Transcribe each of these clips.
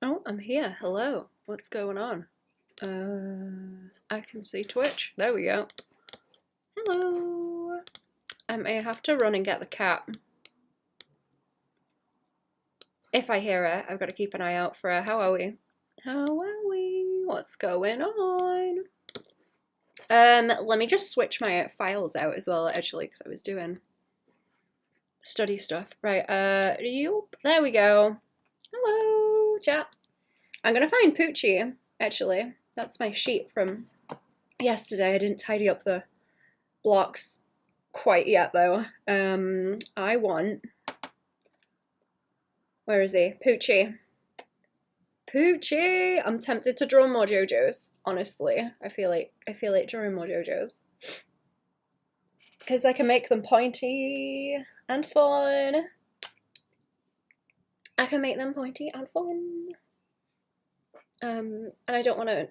Oh, I'm here. Hello. What's going on? I can see Twitch. There we go. Hello. I may have to run and get the cat. If I hear her, I've got to keep an eye out for her. How are we? How are we? What's going on? Let me just switch my files out as well, actually, because I was doing study stuff. Right, there we go. Hello, chat. I'm gonna find Poochie, actually. That's my sheet from yesterday. I didn't tidy up the blocks quite yet, though. I want... Where is he? Poochie. Poochie! I'm tempted to draw more JoJo's, honestly. I feel like drawing more JoJo's. Because I can make them pointy and fun. I can make them pointy and fun. And I don't want to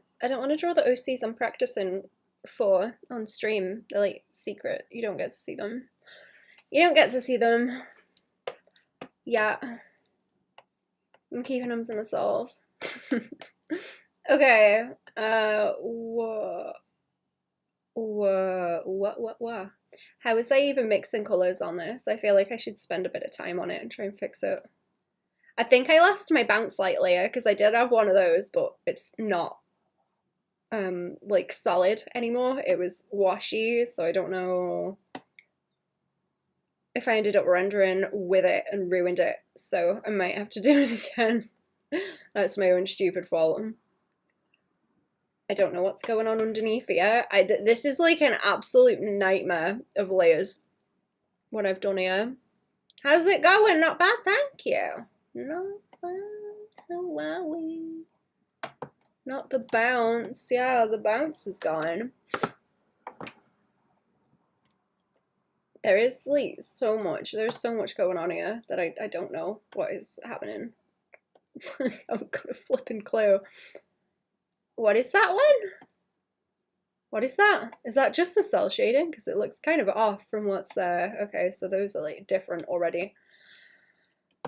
draw the OCs I'm practicing for on stream. They're like secret. You don't get to see them. You don't get to see them. Yeah. I'm keeping them to myself. Okay. What? How was I even mixing colors on this? I feel like I should spend a bit of time on it and try and fix it. I think I lost my bounce light layer because I did have one of those, but it's not like solid anymore. It was washy, so I don't know if I ended up rendering with it and ruined it, so I might have to do it again. That's my own stupid fault. I don't know what's going on underneath here. This is like an absolute nightmare of layers, what I've done here. How's it going? Not bad, thank you. Not bad. How are we? Not the bounce. Yeah, the bounce is gone. There is like so much. There's so much going on here that I don't know what is happening. I've got a flipping clue. What is that one? What is that? Is that just the cell shading? Because it looks kind of off from what's there. Okay, so those are like different already.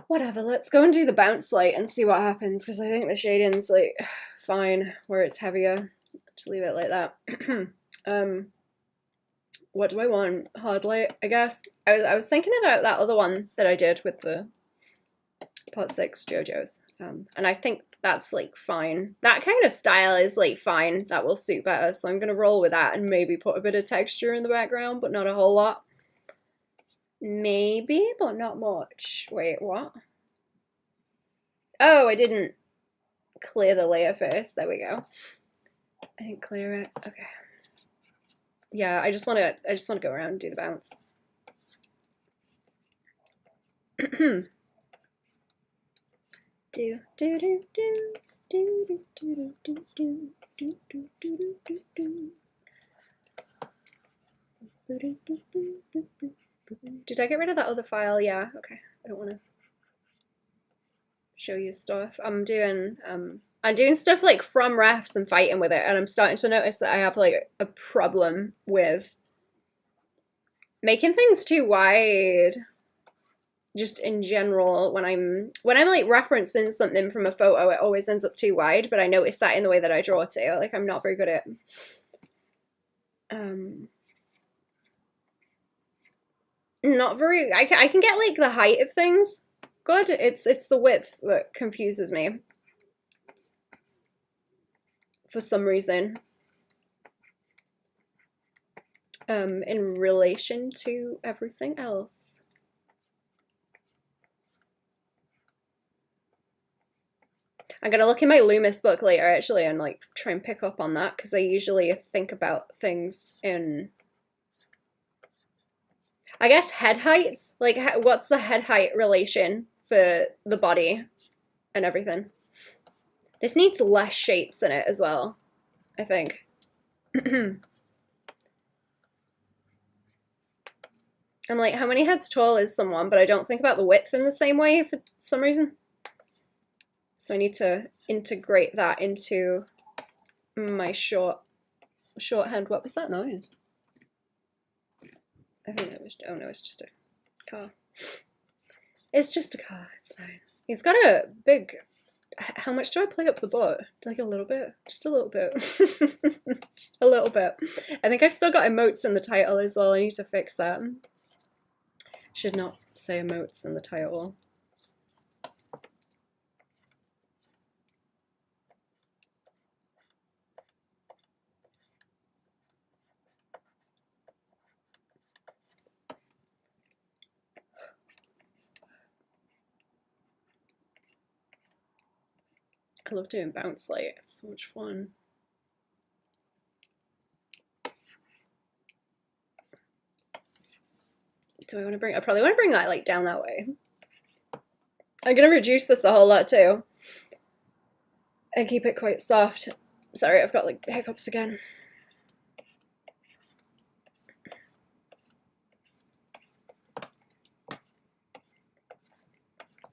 Whatever, let's go and do the bounce light and see what happens, because I think the shading's like fine where it's heavier. Just leave it like that. What do I want? Hard light, I guess. I was thinking about that other one that I did with the Part 6 JoJo's. And I think that's like fine. That kind of style is like fine. That will suit better. So I'm gonna roll with that and maybe put a bit of texture in the background, but not a whole lot. Maybe, but not much. Wait, what? Oh, I didn't clear the layer first. There we go. I didn't clear it. Okay. Yeah, I just want to go around and do the bounce. Did I get rid of that other file? Yeah, okay. I don't want to show you stuff. I'm doing stuff like from refs and fighting with it, and I'm starting to notice that I have like a problem with making things too wide. Just in general, when I'm like referencing something from a photo, it always ends up too wide, but I notice that in the way that I draw too. Like I'm not very good at not very I can get like the height of things good. It's the width that confuses me for some reason. In relation to everything else. I'm gonna look in my Loomis book later actually and like try and pick up on that, because I usually think about things in, I guess, head heights. Like what's the head height relation for the body and everything. This needs less shapes in it as well, I think. I'm like, how many heads tall is someone? But I don't think about the width in the same way for some reason. So I need to integrate that into my shorthand. What was that noise? I think it was, oh no, it's just a car. It's just a car, it's fine. He's got a big How much do I play up the butt? Like a little bit? Just a little bit. A little bit. I think I've still got emotes in the title as well. I need to fix that. Should not say emotes in the title. I love doing bounce light. It's so much fun. Do I want to bring? I probably want to bring that like down that way. I'm gonna reduce this a whole lot too, and keep it quite soft. Sorry, I've got like hiccups again.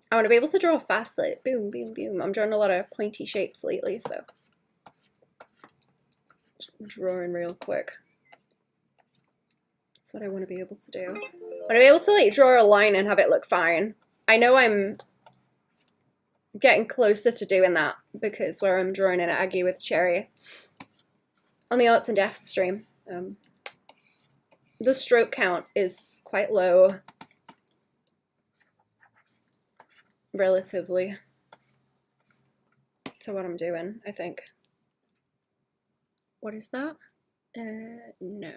I want to be able to draw fast, like boom, boom, boom. I'm drawing a lot of pointy shapes lately, so just drawing real quick. That's what I want to be able to do. I want to be able to like draw a line and have it look fine. I know I'm getting closer to doing that because where I'm drawing an Aggie with Cherry on the Arts and Death stream, the stroke count is quite low. Relatively to what I'm doing, I think. What is that? No.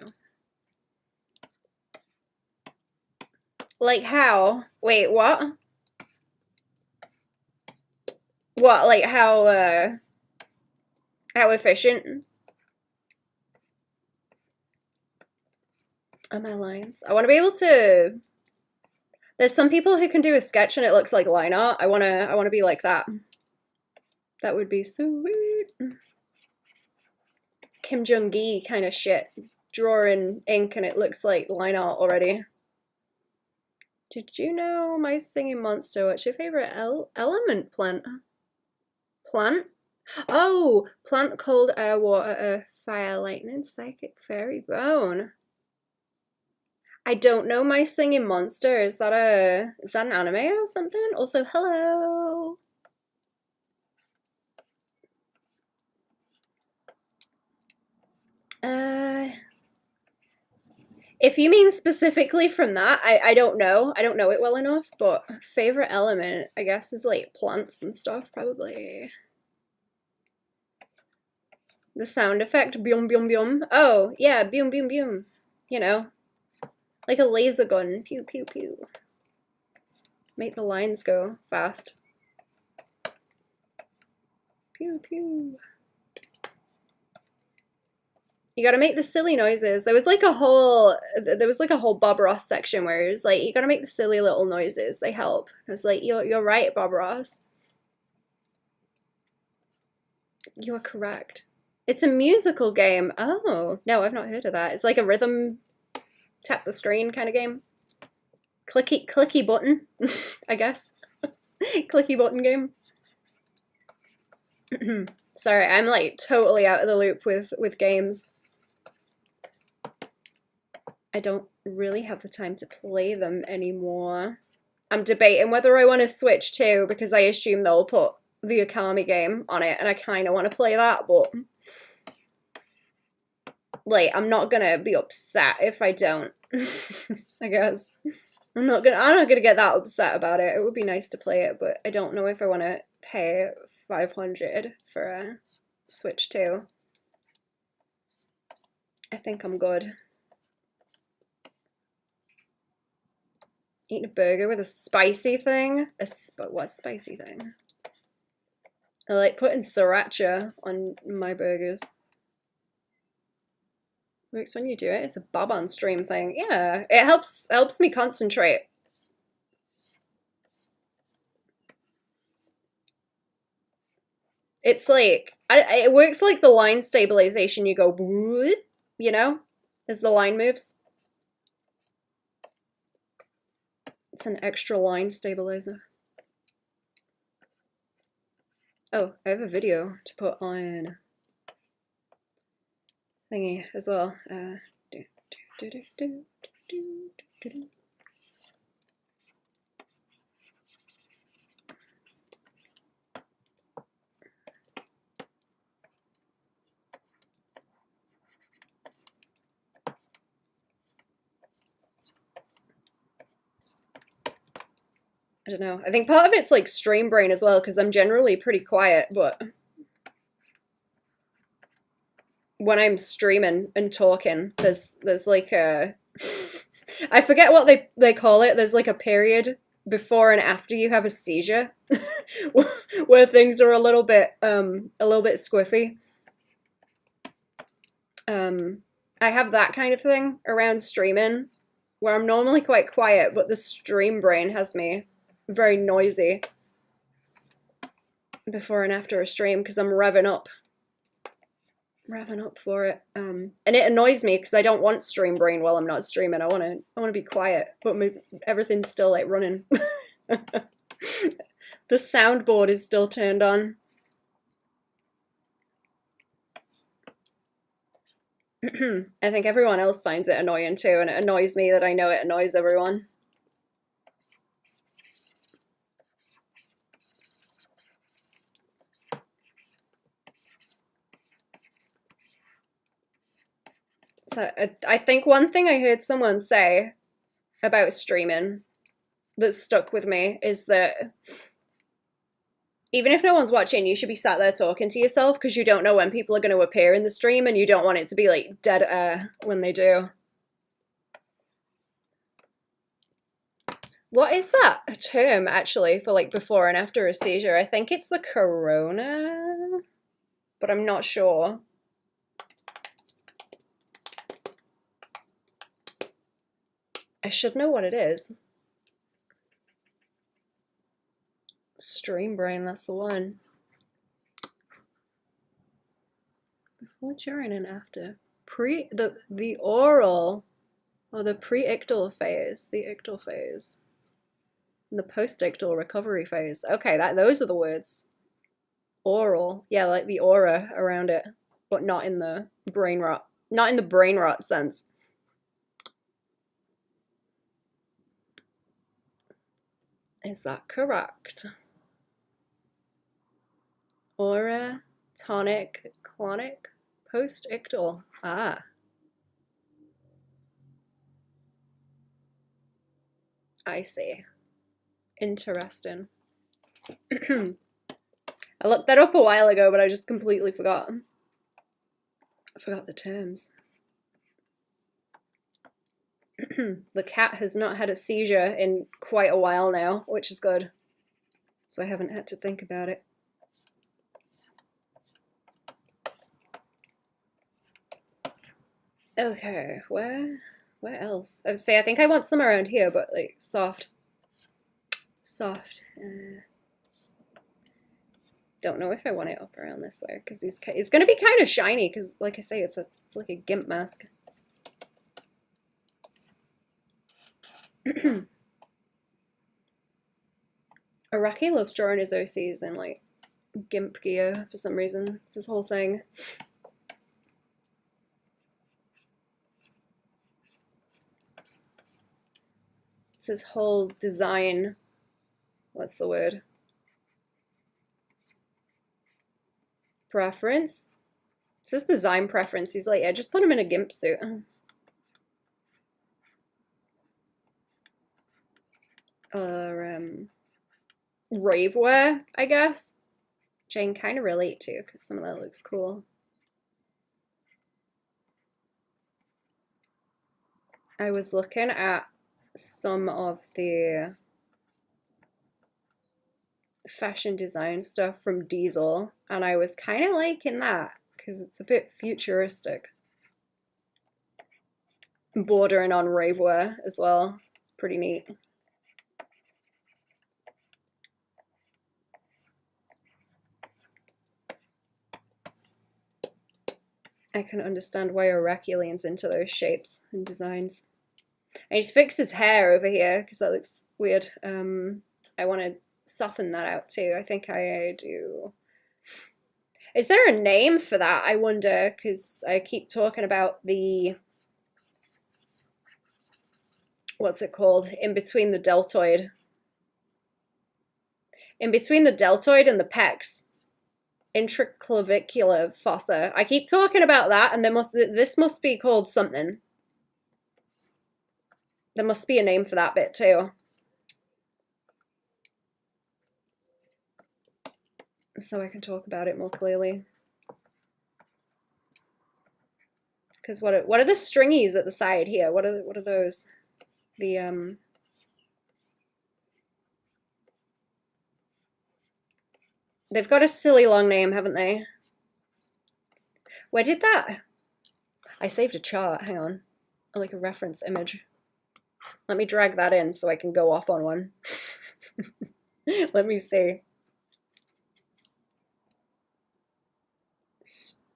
Like how? Wait, what? What, like how efficient are my lines? I want to be able to. There's some people who can do a sketch and it looks like line art. I wanna be like that. That would be sweet. Kim Jong-gi kind of shit. Draw in ink and it looks like line art already. Did you know my singing monster? What's your favorite element plant? Plant? Oh, plant, cold, air, water, earth, fire, lightning, psychic, fairy, bone. I don't know my singing monster. Is that an anime or something? Also, hello. If you mean specifically from that, I don't know. I don't know it well enough, but favorite element, I guess, is like plants and stuff, probably. The sound effect, byum byum byum. Oh, yeah, byum byum byum. You know, like a laser gun, pew pew pew. Make the lines go fast. Pew pew. You gotta make the silly noises. There was like a whole Bob Ross section where it was like, you gotta make the silly little noises. They help. I was like, you're right, Bob Ross. You are correct. It's a musical game. Oh, no, I've not heard of that. It's like a rhythm tap the screen kind of game. Clicky button, I guess. Clicky button game. Sorry, I'm like totally out of the loop with games. I don't really have the time to play them anymore. I'm debating whether I want to switch to, because I assume they'll put the Akami game on it, and I kind of want to play that, but like, I'm not gonna be upset if I don't. I guess I'm not gonna get that upset about it. It would be nice to play it, but I don't know if I want to pay 500 for a Switch 2. I think I'm good. Eating a burger with a spicy thing? What spicy thing? I like putting sriracha on my burgers. Works when you do it. It's a Baban stream thing. Yeah, it helps me concentrate. It's like, it works like the line stabilization. You go, you know, as the line moves. It's an extra line stabilizer. Oh, I have a video to put on thingy as well. I don't know. I think part of it's like stream brain as well, because I'm generally pretty quiet, but when I'm streaming and talking, there's like a I forget what they call it. There's like a period before and after you have a seizure where things are a little bit squiffy. I have that kind of thing around streaming where I'm normally quite quiet, but the stream brain has me very noisy before and after a stream because I'm revving up for it. And it annoys me because I don't want stream brain while I'm not streaming. I want to be quiet, but everything's still like running. The soundboard is still turned on. I think everyone else finds it annoying too, and it annoys me that I know it annoys everyone. So I think one thing I heard someone say about streaming that stuck with me is that even if no one's watching, you should be sat there talking to yourself because you don't know when people are going to appear in the stream and you don't want it to be like dead air when they do. What is that a term actually for like before and after a seizure? I think it's the corona, but I'm not sure. I should know what it is. Stream brain, that's the one. Before, during, and after. The oral, or the pre-ictal phase, the ictal phase, and the post-ictal recovery phase. Okay, those are the words. Oral, yeah, like the aura around it, but not in the brain rot. Not in the brain rot sense. Is that correct? Aura, tonic, clonic, post-ictal. Ah. I see. Interesting. I looked that up a while ago, but I just completely forgot. I forgot the terms. The cat has not had a seizure in quite a while now, which is good. So I haven't had to think about it. Okay, where else? I'd say I think I want some around here, but like soft. Don't know if I want it up around this way because he's gonna be kind of shiny because, like I say, it's like a gimp mask. Araki loves drawing his OCs in like gimp gear for some reason. It's his whole thing. It's his whole design. What's the word? Preference? It's his design preference. He's like, yeah, just put him in a gimp suit. Rave wear, I guess. Which I can kind of relate to because some of that looks cool. I was looking at some of the fashion design stuff from Diesel, and I was kind of liking that because it's a bit futuristic. Bordering on ravewear as well. It's pretty neat. I can understand why Iraqi leans into those shapes and designs. I need to fix his hair over here because that looks weird. I want to soften that out too. I think I do. Is there a name for that? I wonder, because I keep talking about the, what's it called? In between the deltoid. In between the deltoid and the pecs. Intraclavicular fossa. I keep talking about that, and this must be called something. There must be a name for that bit too. so I can talk about it more clearly. Because what are the stringies at the side here? What are those? The they've got a silly long name, haven't they? Where did that? I saved a chart. Hang on, like a reference image. Let me drag that in so I can go off on one. Let me see.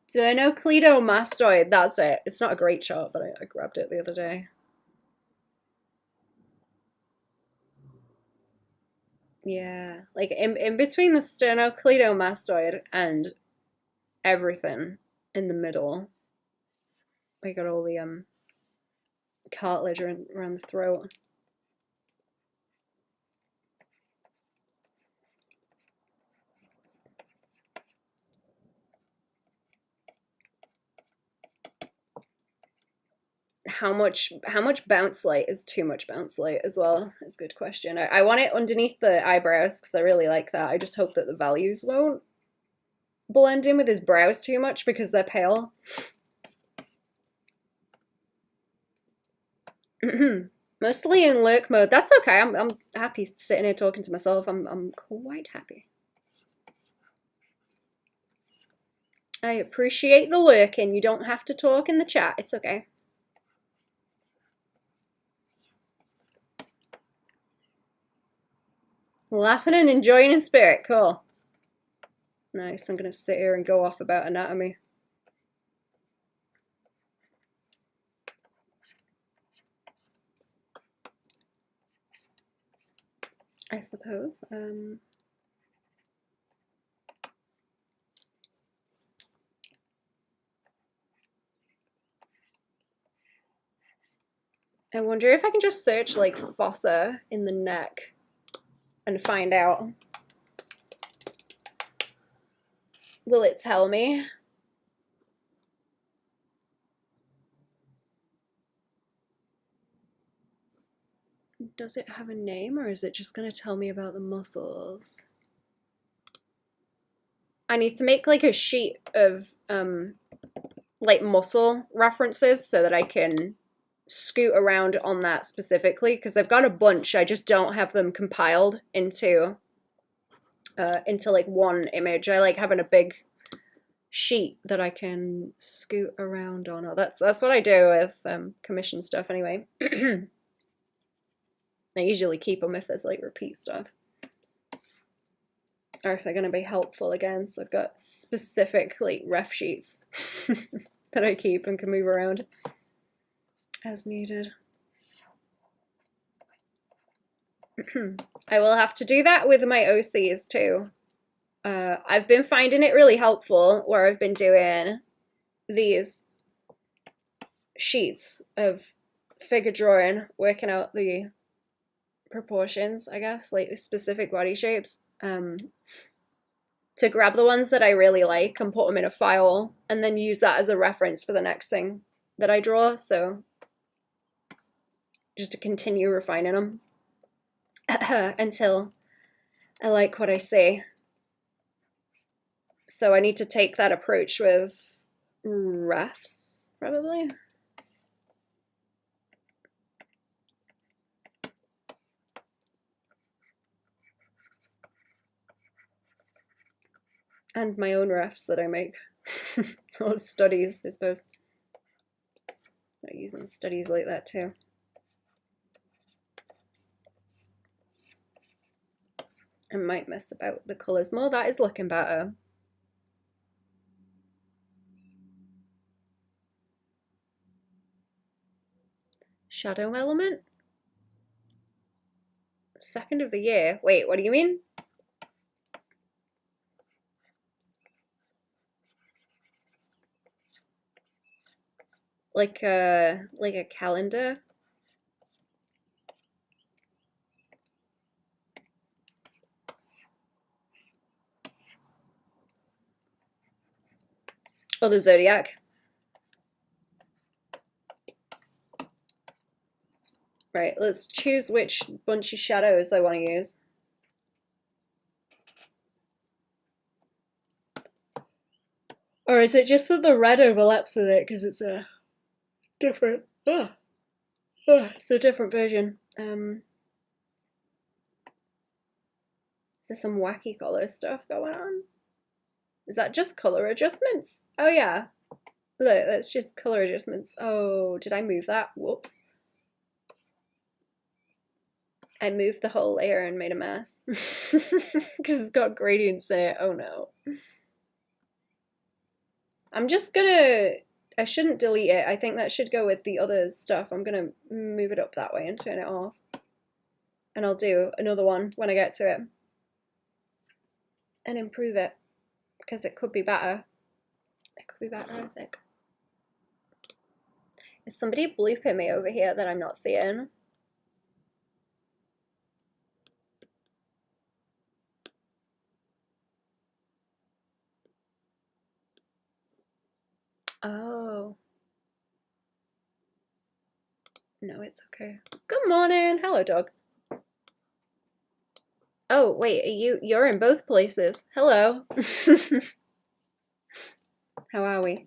Sternocleidomastoid, that's it. It's not a great chart, but I grabbed it the other day. Yeah, like in between the sternocleidomastoid and everything in the middle, we got all the cartilage around the throat. How much bounce light is too much bounce light as well? Is a good question. I want it underneath the eyebrows because I really like that. I just hope that the values won't blend in with his brows too much because they're pale. Mostly in lurk mode. That's okay. I'm happy sitting here talking to myself. I'm quite happy. I appreciate the lurking. You don't have to talk in the chat. It's okay. Laughing and enjoying in spirit. Cool. Nice. I'm going to sit here and go off about anatomy. I suppose. I wonder if I can just search like fossa in the neck and find out. Will it tell me? Does it have a name or is it just going to tell me about the muscles? I need to make like a sheet of like muscle references so that I can scoot around on that specifically because I've got a bunch. I just don't have them compiled into like one image. I like having a big sheet that I can scoot around on. Oh, that's what I do with commission stuff anyway. I usually keep them if there's like repeat stuff or if they're going to be helpful again. So I've got specific like ref sheets that I keep and can move around as needed. I will have to do that with my OCs too. I've been finding it really helpful where I've been doing these sheets of figure drawing, working out the proportions, I guess, like the specific body shapes, to grab the ones that I really like and put them in a file and then use that as a reference for the next thing that I draw. So just to continue refining them until I like what I see. So I need to take that approach with refs, probably. And my own refs that I make. Or studies, I suppose. I'm using studies like that too. I might mess about the colours more. That is looking better. Shadow element? Second of the year. Wait, what do you mean? Like a calendar? Oh, the zodiac. Right, let's choose which bunch of shadows I want to use. Or is it just that the red overlaps with it because it's a different, it's a different version. Is there some wacky color stuff going on? Is that just color adjustments? Oh yeah, look, that's just color adjustments. Oh, did I move that? Whoops. I moved the whole layer and made a mess. Because it's got gradients in it. Oh no. I'm just gonna, I shouldn't delete it. I think that should go with the other stuff. I'm gonna move it up that way and turn it off. And I'll do another one when I get to it. And improve it. Because it could be better. It could be better, I think. Is somebody blooping me over here that I'm not seeing? Oh. No, it's okay. Good morning. Hello, dog. Oh, wait, you're in both places. Hello. How are we?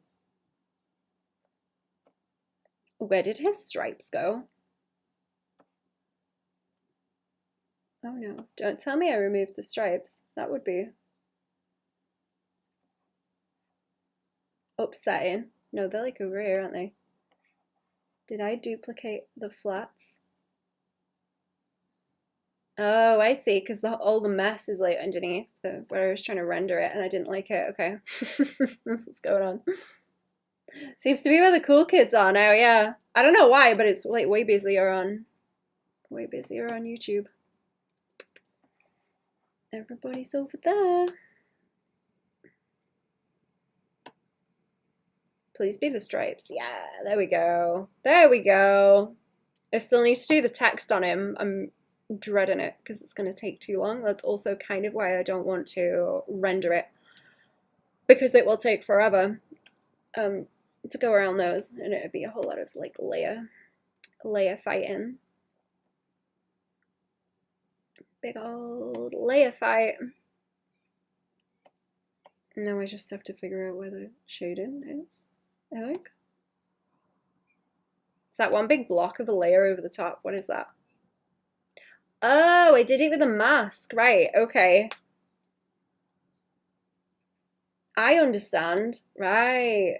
Where did his stripes go? Oh no, don't tell me I removed the stripes. That would be upsetting. No, they're like over here, aren't they? Did I duplicate the flats? Oh, I see, because all the mess is like underneath where I was trying to render it and I didn't like it. Okay. That's what's going on. Seems to be where the cool kids are now, yeah. I don't know why, but it's like way busier on YouTube. Everybody's over there. Please be the stripes. Yeah, there we go. There we go. I still need to do the text on him. I'm dreading it because it's going to take too long. That's also kind of why I don't want to render it, because it will take forever to go around those, and it would be a whole lot of like layer fighting. Big old layer fight. Now I just have to figure out where the shading is, I think. Is that one big block of a layer over the top? What is that? Oh, I did it with a mask. Right, okay. I understand. Right.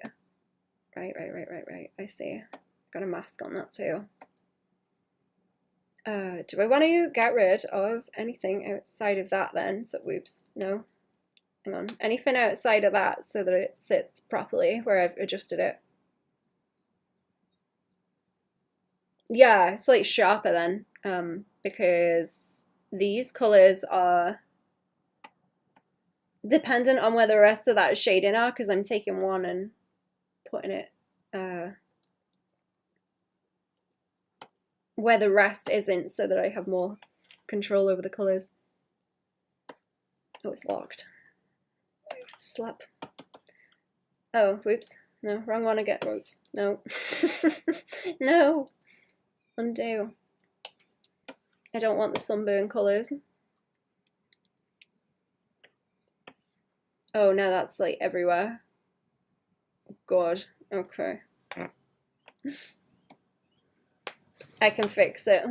Right. I see. Got a mask on that too. Do I want to get rid of anything outside of that then? So, whoops, no. Hang on. Anything outside of that so that it sits properly where I've adjusted it. Yeah, it's like sharper then, because these colors are dependent on where the rest of that shading are, because I'm taking one and putting it where the rest isn't, so that I have more control over the colors. Oh, it's locked. Slap. Oh, whoops. No, wrong one again. Whoops. No. No. Undo. I don't want the sunburn colors. Oh, no, that's like everywhere. God. Okay. I can fix it.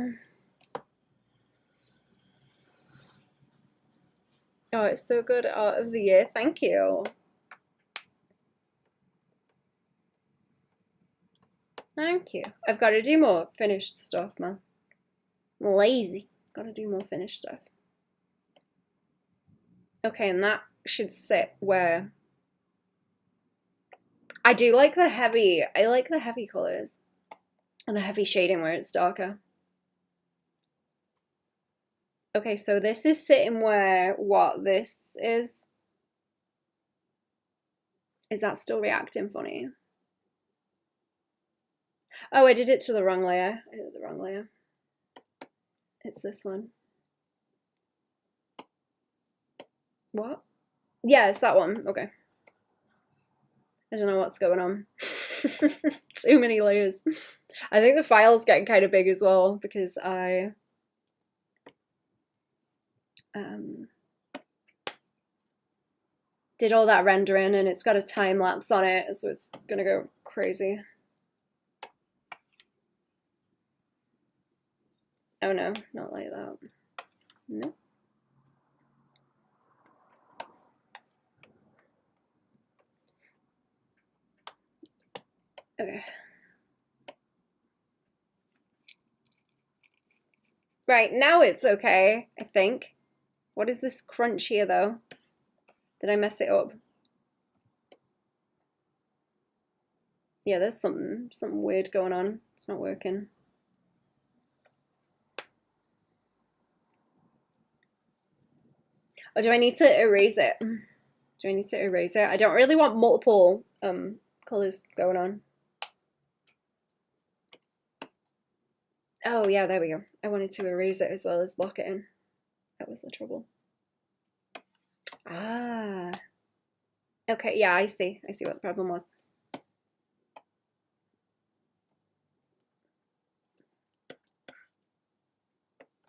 Oh, it's so good. Art of the year. Thank you. Thank you. I've got to do more finished stuff, man. I'm lazy. Got to do more finished stuff. Okay, and that should sit where... I do like the heavy... I like the heavy colors. And the heavy shading where it's darker. Okay, so this is sitting where what this is. Is that still reacting funny? Oh, I did it to the wrong layer. I did the wrong layer. It's this one. What? Yeah, it's that one. Okay. I don't know what's going on. Too many layers. I think the file's getting kind of big as well because I did all that rendering, and it's got a time lapse on it, so it's gonna go crazy. Oh no, not like that. No. Okay. Right, now it's okay, I think. What is this crunch here, though? Did I mess it up? Yeah, there's something weird going on. It's not working. Or do I need to erase it? Do I need to erase it? I don't really want multiple colors going on. Oh yeah, there we go. I wanted to erase it as well as lock it in. That was the trouble. Ah. Okay, yeah, I see. I see what the problem was.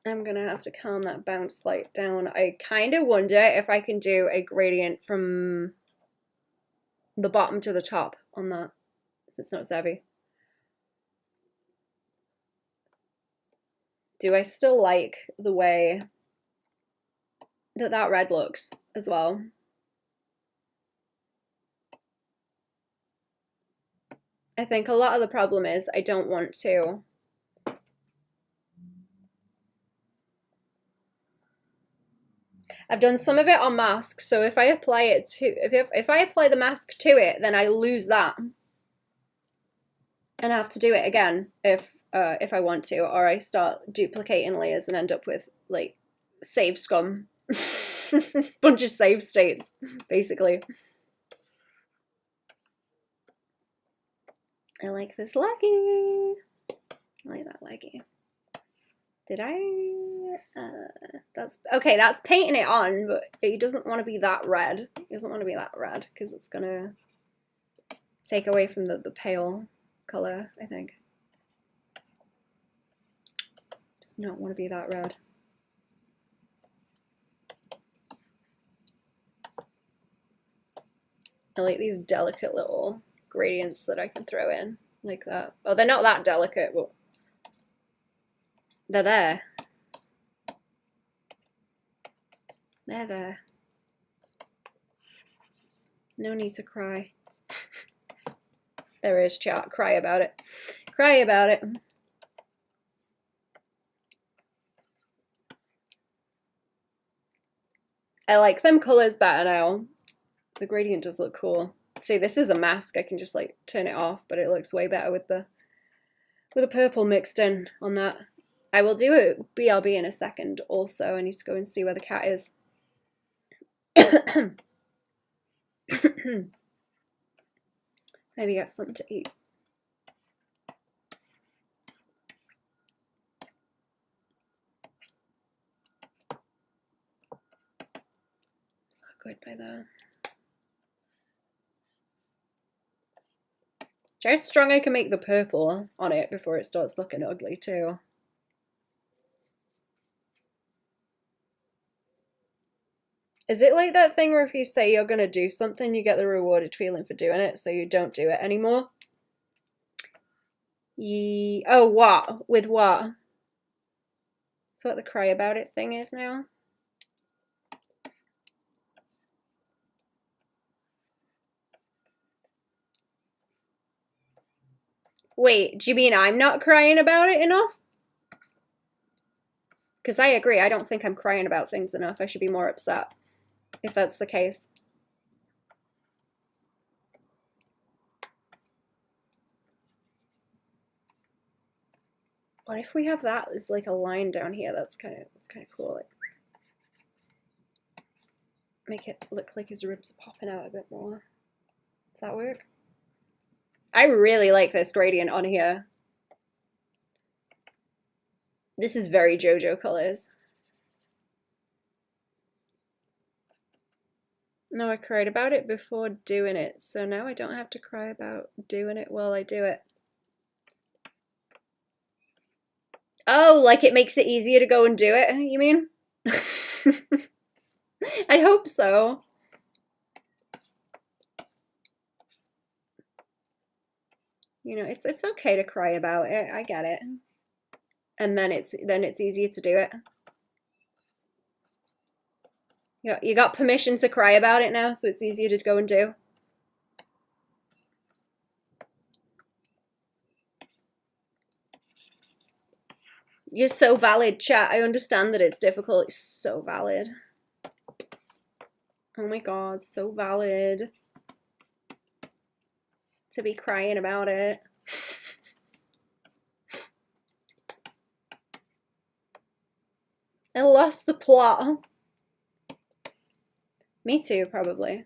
I'm gonna have to calm that bounce light down. I kind of wonder if I can do a gradient from the bottom to the top on that, so it's not as heavy. Do I still like the way that that red looks as well? I think a lot of the problem is I don't want to I've done some of it on mask, so if I apply it to if I apply the mask to it, then I lose that. And I have to do it again if I want to, or I start duplicating layers and end up with like save scum. Bunch of save states, basically. I like this leggy. I like that leggy. Did I? That's okay. That's painting it on, but it doesn't want to be that red. It doesn't want to be that red because it's gonna take away from the pale color, I think. Does not want to be that red. I like these delicate little gradients that I can throw in like that. Oh, they're not that delicate, but they're there. They're there. No need to cry. There is chat. Cry about it. Cry about it. I like them colors better now. The gradient does look cool. See, this is a mask. I can just like turn it off, but it looks way better with the purple mixed in on that. I will do a BRB in a second also. I need to go and see where the cat is. Maybe get something to eat. It's not good by there. How strong I can make the purple on it before it starts looking ugly too. Is it like that thing where if you say you're going to do something, you get the rewarded feeling for doing it, so you don't do it anymore? Oh, what? With what? That's what the cry about it thing is now? Wait, do you mean I'm not crying about it enough? Because I agree, I don't think I'm crying about things enough. I should be more upset if that's the case. What if we have that as like a line down here? That's kind of cool. Like, make it look like his ribs are popping out a bit more. Does that work? I really like this gradient on here. This is very JoJo colors. No, I cried about it before doing it, so now I don't have to cry about doing it while I do it. Oh, like it makes it easier to go and do it, you mean? I hope so. You know, it's okay to cry about it. I get it. And then it's easier to do it. You got permission to cry about it now, so it's easier to go and do. You're so valid, chat. I understand that it's difficult. It's so valid. Oh my god, so valid to be crying about it. I lost the plot. Me too, probably.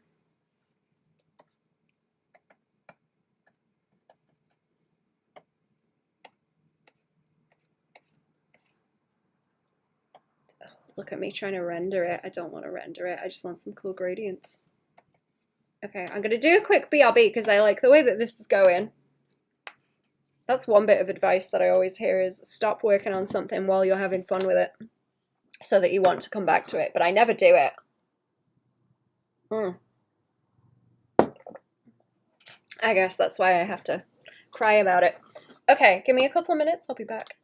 Oh, look at me trying to render it. I don't want to render it. I just want some cool gradients. Okay, I'm going to do a quick BRB because I like the way that this is going. That's one bit of advice that I always hear is stop working on something while you're having fun with it so that you want to come back to it, but I never do it. I guess that's why I have to cry about it. Okay, give me a couple of minutes. I'll be back.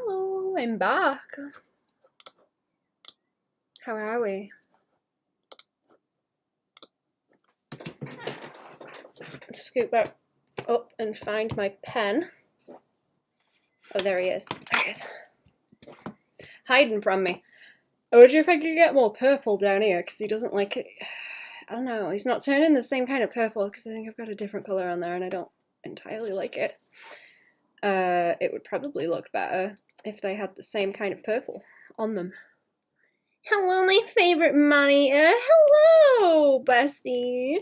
Hello, I'm back. How are we? Scoot back up and find my pen. Oh, there he is. There he is. Hiding from me. I wonder if I could get more purple down here, because he doesn't like it. I don't know. He's not turning the same kind of purple, because I think I've got a different colour on there, and I don't entirely like it. It would probably look better if they had the same kind of purple on them. Hello, my favorite monitor. Hello, bestie.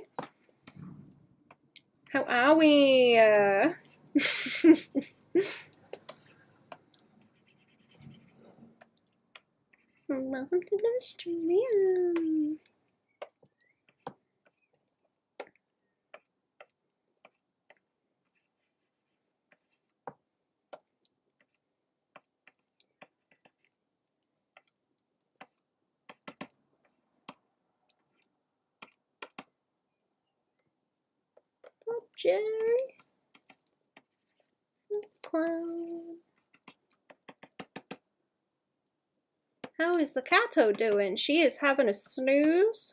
How are we? Welcome to the stream. Oh, Jerry. Clown. How is the Cato doing? She is having a snooze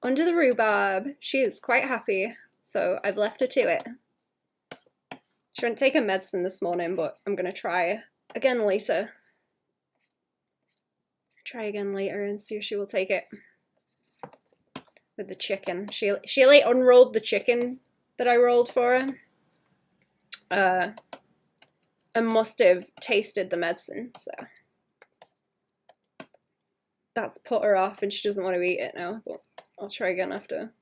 under the rhubarb. She is quite happy, so I've left her to it. She wouldn't take her medicine this morning, but I'm gonna try again later. Try again later and see if she will take it. With the chicken. She like unrolled the chicken that I rolled for her. And must have tasted the medicine, so that's put her off and she doesn't want to eat it now, but I'll try again after.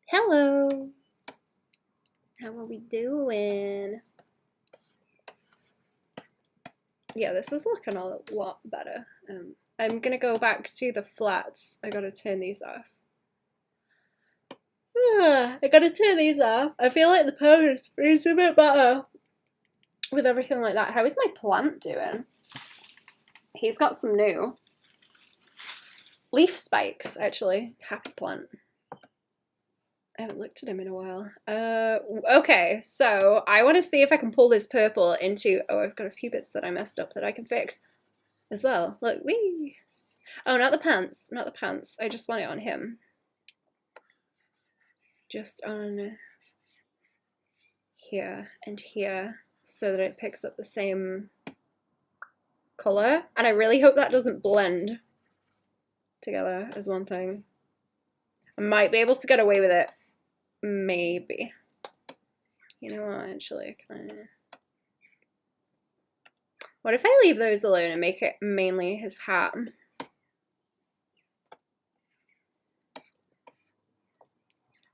Hello! How are we doing? Yeah, this is looking a lot better. I'm gonna go back to the flats. I gotta turn these off. I gotta turn these off. I feel like the post is a bit better with everything like that. How is my plant doing? He's got some new leaf spikes, actually. Happy plant. I haven't looked at him in a while. Okay, so I want to see if I can pull this purple into... Oh, I've got a few bits that I messed up that I can fix as well. Look, wee! Oh, not the pants. Not the pants. I just want it on him. Just on here and here so that it picks up the same colour. And I really hope that doesn't blend together as one thing. I might be able to get away with it. Maybe. You know what, actually, can I... What if I leave those alone and make it mainly his hat?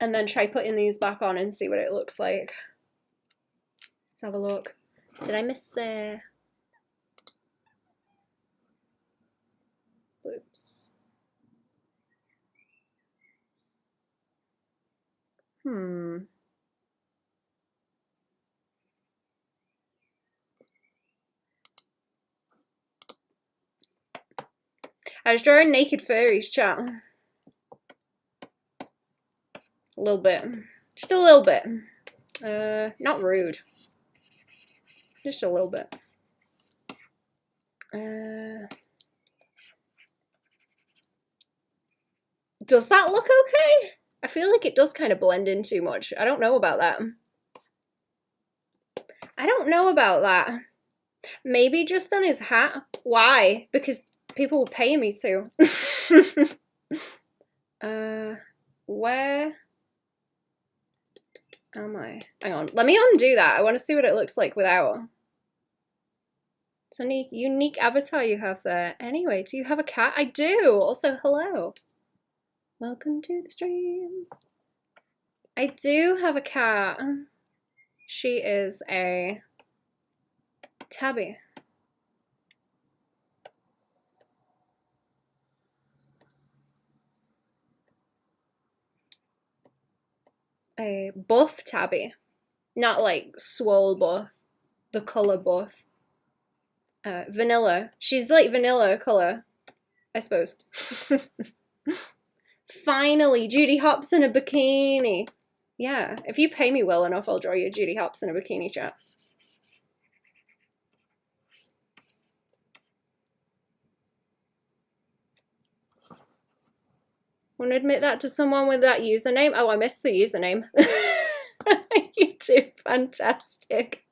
And then try putting these back on and see what it looks like. Let's have a look. Did I miss Oops. I was drawing naked furries, chat. A little bit. Just a little bit. Not rude. Just a little bit. Does that look okay? I feel like it does kind of blend in too much. I don't know about that. I don't know about that. Maybe just on his hat. Why? Because people will pay me to. Where am I? Hang on. Let me undo that. I want to see what it looks like without. It's a unique avatar you have there. Anyway, do you have a cat? I do. Also, hello. Welcome to the stream. I do have a cat. She is a tabby. A buff tabby. Not like swole buff. The colour buff. Vanilla. She's like vanilla colour, I suppose. Finally, Judy Hopps in a bikini. Yeah, if you pay me well enough, I'll draw you Judy Hopps in a bikini, chat. Want to admit that to someone with that username? Oh, I missed the username. YouTube, fantastic.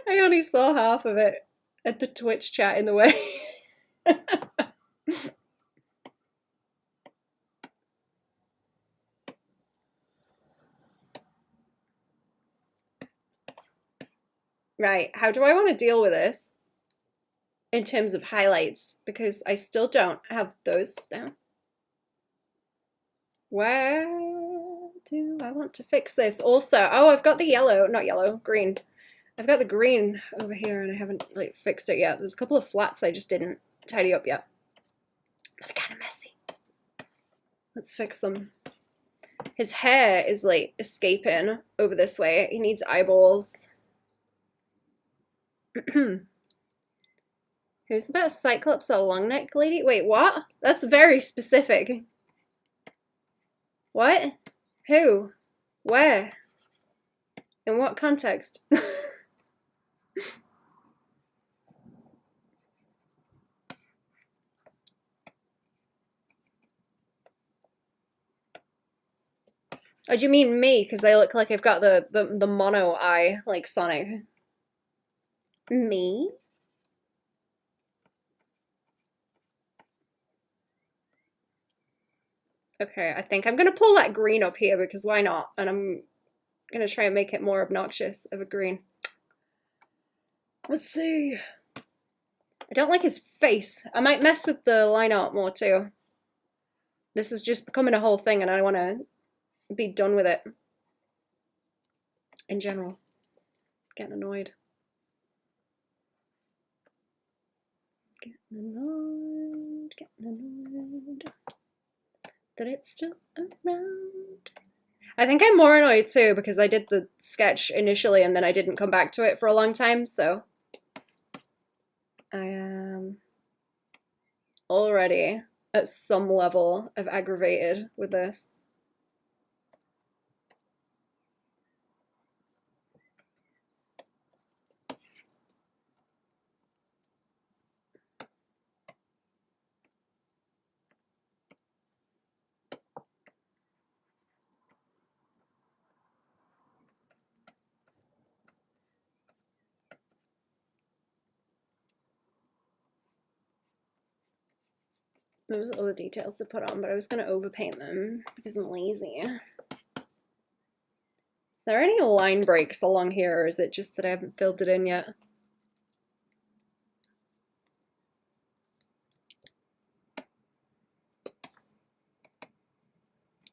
I only saw half of it at the Twitch chat in the way. Right, how do I want to deal with this in terms of highlights? Because I still don't have those down. Where do I want to fix this? Also, oh, I've got the yellow, not yellow, green. I've got the green over here and I haven't like fixed it yet. There's a couple of flats I just didn't tidy up yet. They're kind of messy. Let's fix them. His hair is like escaping over this way. He needs eyeballs. Who's the best Cyclops or long neck lady? Wait, what? That's very specific. What? Who? Where? In what context? Oh, do you mean me? Because I look like I've got the mono eye, like Sonic. Me? Okay, I think I'm gonna pull that green up here because why not? And I'm gonna try and make it more obnoxious of a green. Let's see. I don't like his face. I might mess with the line art more too. This is just becoming a whole thing and I want to be done with it. In general. Getting annoyed. Getting annoyed. That it's still around. I think I'm more annoyed too because I did the sketch initially and then I didn't come back to it for a long time, so I am already at some level of aggravated with this. Those are all the details to put on, but I was going to overpaint them because I'm lazy. Is there any line breaks along here, or is it just that I haven't filled it in yet?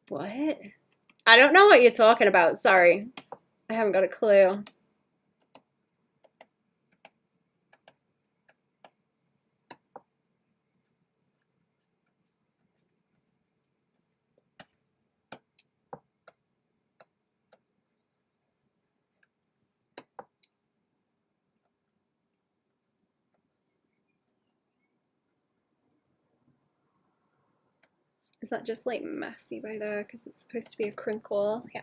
What? I don't know what you're talking about, sorry. I haven't got a clue. Is that just like messy by there because it's supposed to be a crinkle? Yeah.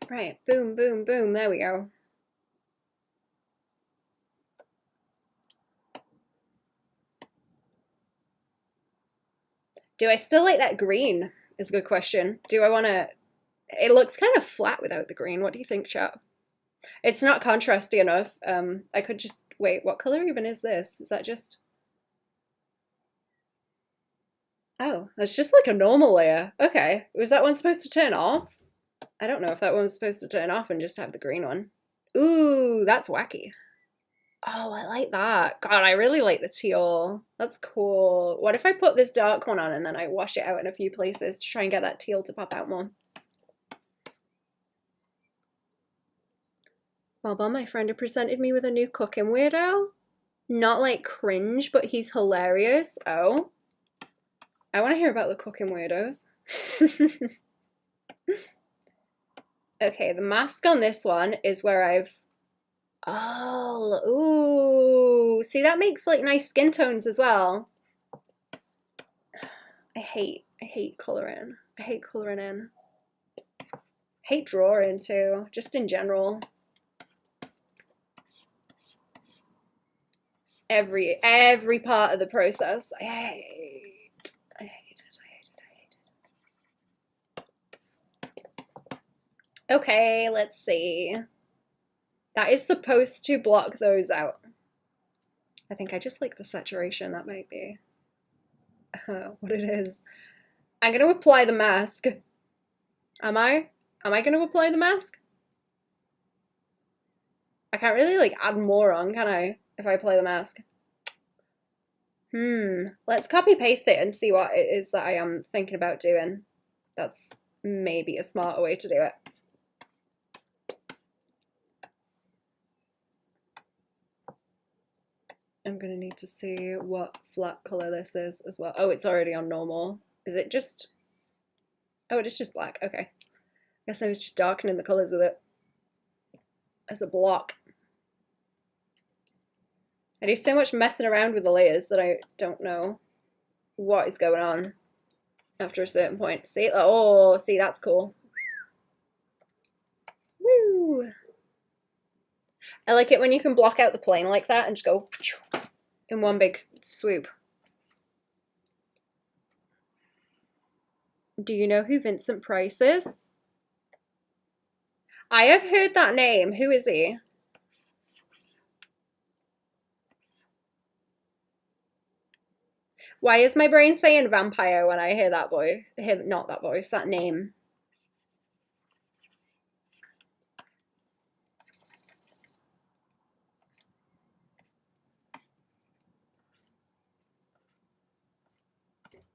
Right, boom, boom, boom, there we go. Do I still like that green is a good question. Do I want to... It looks kind of flat without the green. What do you think, chat? It's not contrasty enough. I could just... Wait, what color even is this? Is that just... Oh, that's just like a normal layer. Okay. Was that one supposed to turn off? I don't know if that one was supposed to turn off and just have the green one. Ooh, that's wacky. Oh, I like that. God, I really like the teal. That's cool. What if I put this dark one on and then I wash it out in a few places to try and get that teal to pop out more? Baban, my friend, had presented me with a new cooking weirdo. Not like cringe, but he's hilarious. Oh. I want to hear about the cooking weirdos. Okay, the mask on this one is where I've Oh, ooh. See, that makes like nice skin tones as well. I hate coloring. I hate coloring in. I hate drawing too, just in general. Every part of the process. I hate it. Okay, let's see. That is supposed to block those out. I think I just like the saturation. That might be what it is. I'm going to apply the mask. Am I? Am I going to apply the mask? I can't really like add more on, can I? If I apply the mask. Let's copy paste it and see what it is that I am thinking about doing. That's maybe a smarter way to do it. I'm gonna need to see what flat color this is as well. Oh, it's already on normal. Is it just... Oh, it is just black. Okay. I guess I was just darkening the colors with it as a block. I do so much messing around with the layers that I don't know what is going on after a certain point. See? Oh, see, that's cool. Woo! I like it when you can block out the plane like that and just go in one big swoop. Do you know who Vincent Price is? I have heard that name. Who is he? Why is my brain saying vampire when I hear that voice? Not that voice, that name.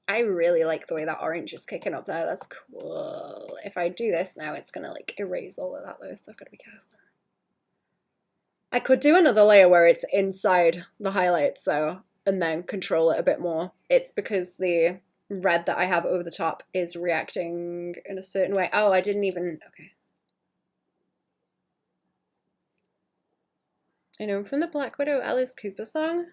I really like the way that orange is kicking up there. That's cool. If I do this now, it's gonna like erase all of that though, so I've got to be careful. I could do another layer where it's inside the highlights though, and then control it a bit more. It's because the red that I have over the top is reacting in a certain way. Oh, I didn't even, okay. I know him from the Black Widow Alice Cooper song.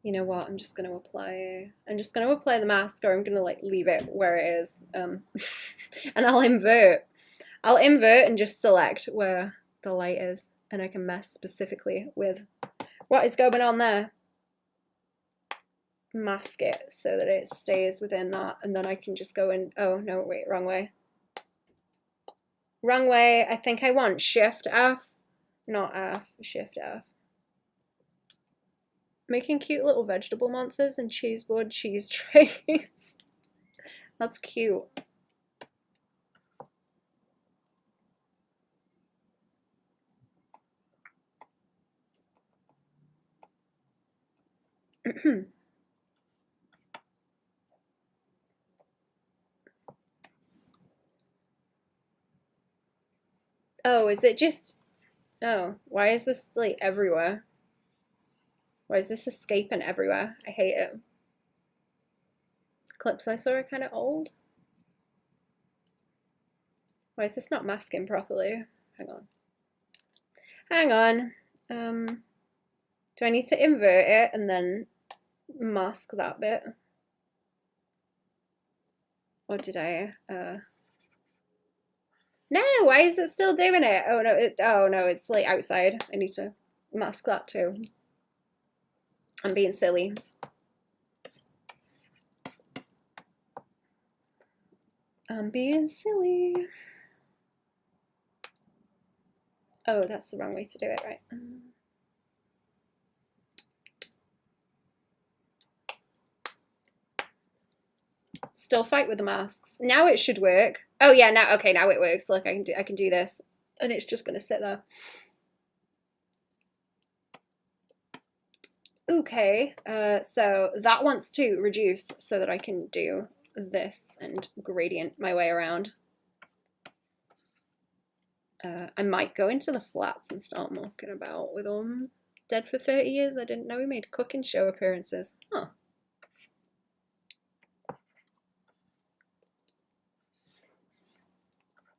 You know what, I'm just going to apply the mask, or I'm going to like leave it where it is. And I'll invert and just select where the light is, and I can mess specifically with what is going on there. Mask it so that it stays within that, and then I can just go in. Oh no, wait, wrong way. Wrong way. I think I want Shift F, not F, Shift F. Making cute little vegetable monsters and cheeseboard cheese trays. That's cute. Oh, is it just... Oh, why is this like everywhere? Why is this escaping everywhere? I hate it. Clips I saw are kind of old. Why is this not masking properly? Hang on. Hang on. Do I need to invert it and then mask that bit? Or did I? No, why is it still doing it? Oh no, it's like outside. I need to mask that too. I'm being silly. I'm being silly. Oh, that's the wrong way to do it, right? Still fight with the masks. Now it should work. Oh yeah, now okay, now it works. Look, I can do this, and it's just gonna sit there. Okay, so that wants to reduce so that I can do this and gradient my way around. I might go into the flats and start mucking about with them. Dead for 30 years? I didn't know he made cooking show appearances. Huh.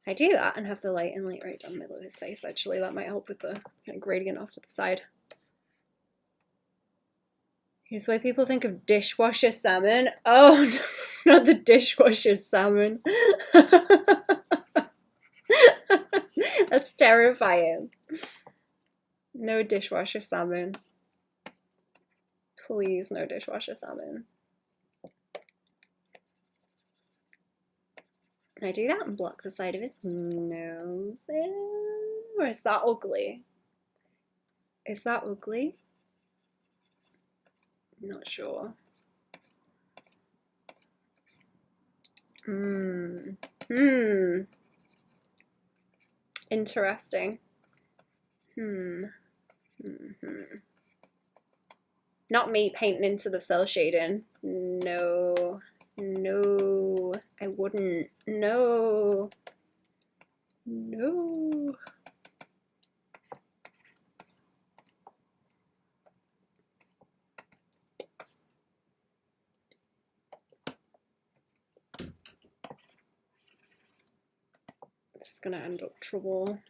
I do that and have the light and light right down the middle of his face. Actually, that might help with the kind of gradient off to the side. Here's why people think of dishwasher salmon. Oh, no, not the dishwasher salmon. That's terrifying. No dishwasher salmon. Please, no dishwasher salmon. Can I do that and block the side of his nose? Or is that ugly? Is that ugly? I'm not sure. Interesting. Not me painting into the cell shading. No. No. I wouldn't. No. No. This is gonna end up trouble.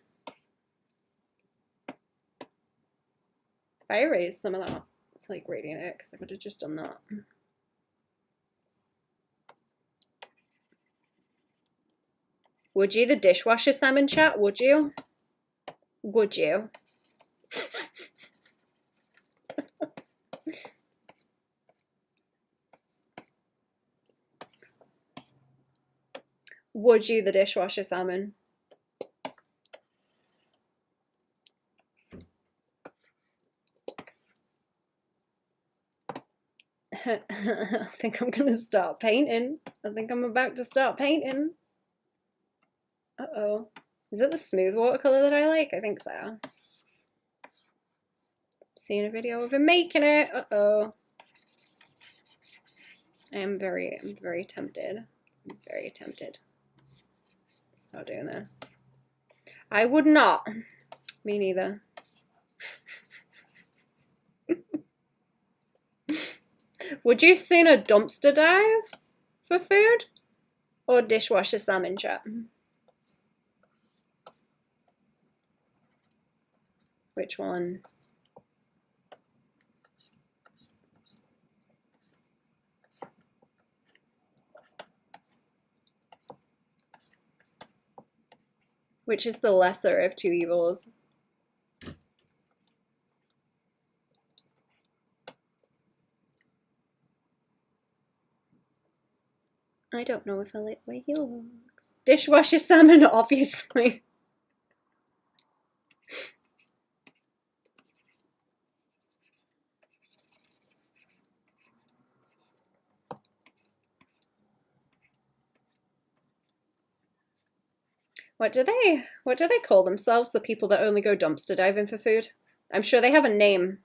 If I erase some of that, it's like gradient it, because I could have just done that. Would you, the dishwasher salmon chat? Would you? Would you? Would you, the dishwasher salmon? I think I'm gonna start painting. I think I'm about to start painting. Uh-oh. Is it the smooth watercolor that I like? I think so. Seen a video of him making it. Uh-oh. I'm very tempted. I'm very tempted. Start doing this. I would not. Me neither. Would you sooner dumpster dive for food or dishwasher salmon chat? Which one? Which is the lesser of two evils? I don't know if I like the way he looks. Dishwasher salmon, obviously. What do they call themselves, the people that only go dumpster diving for food? I'm sure they have a name.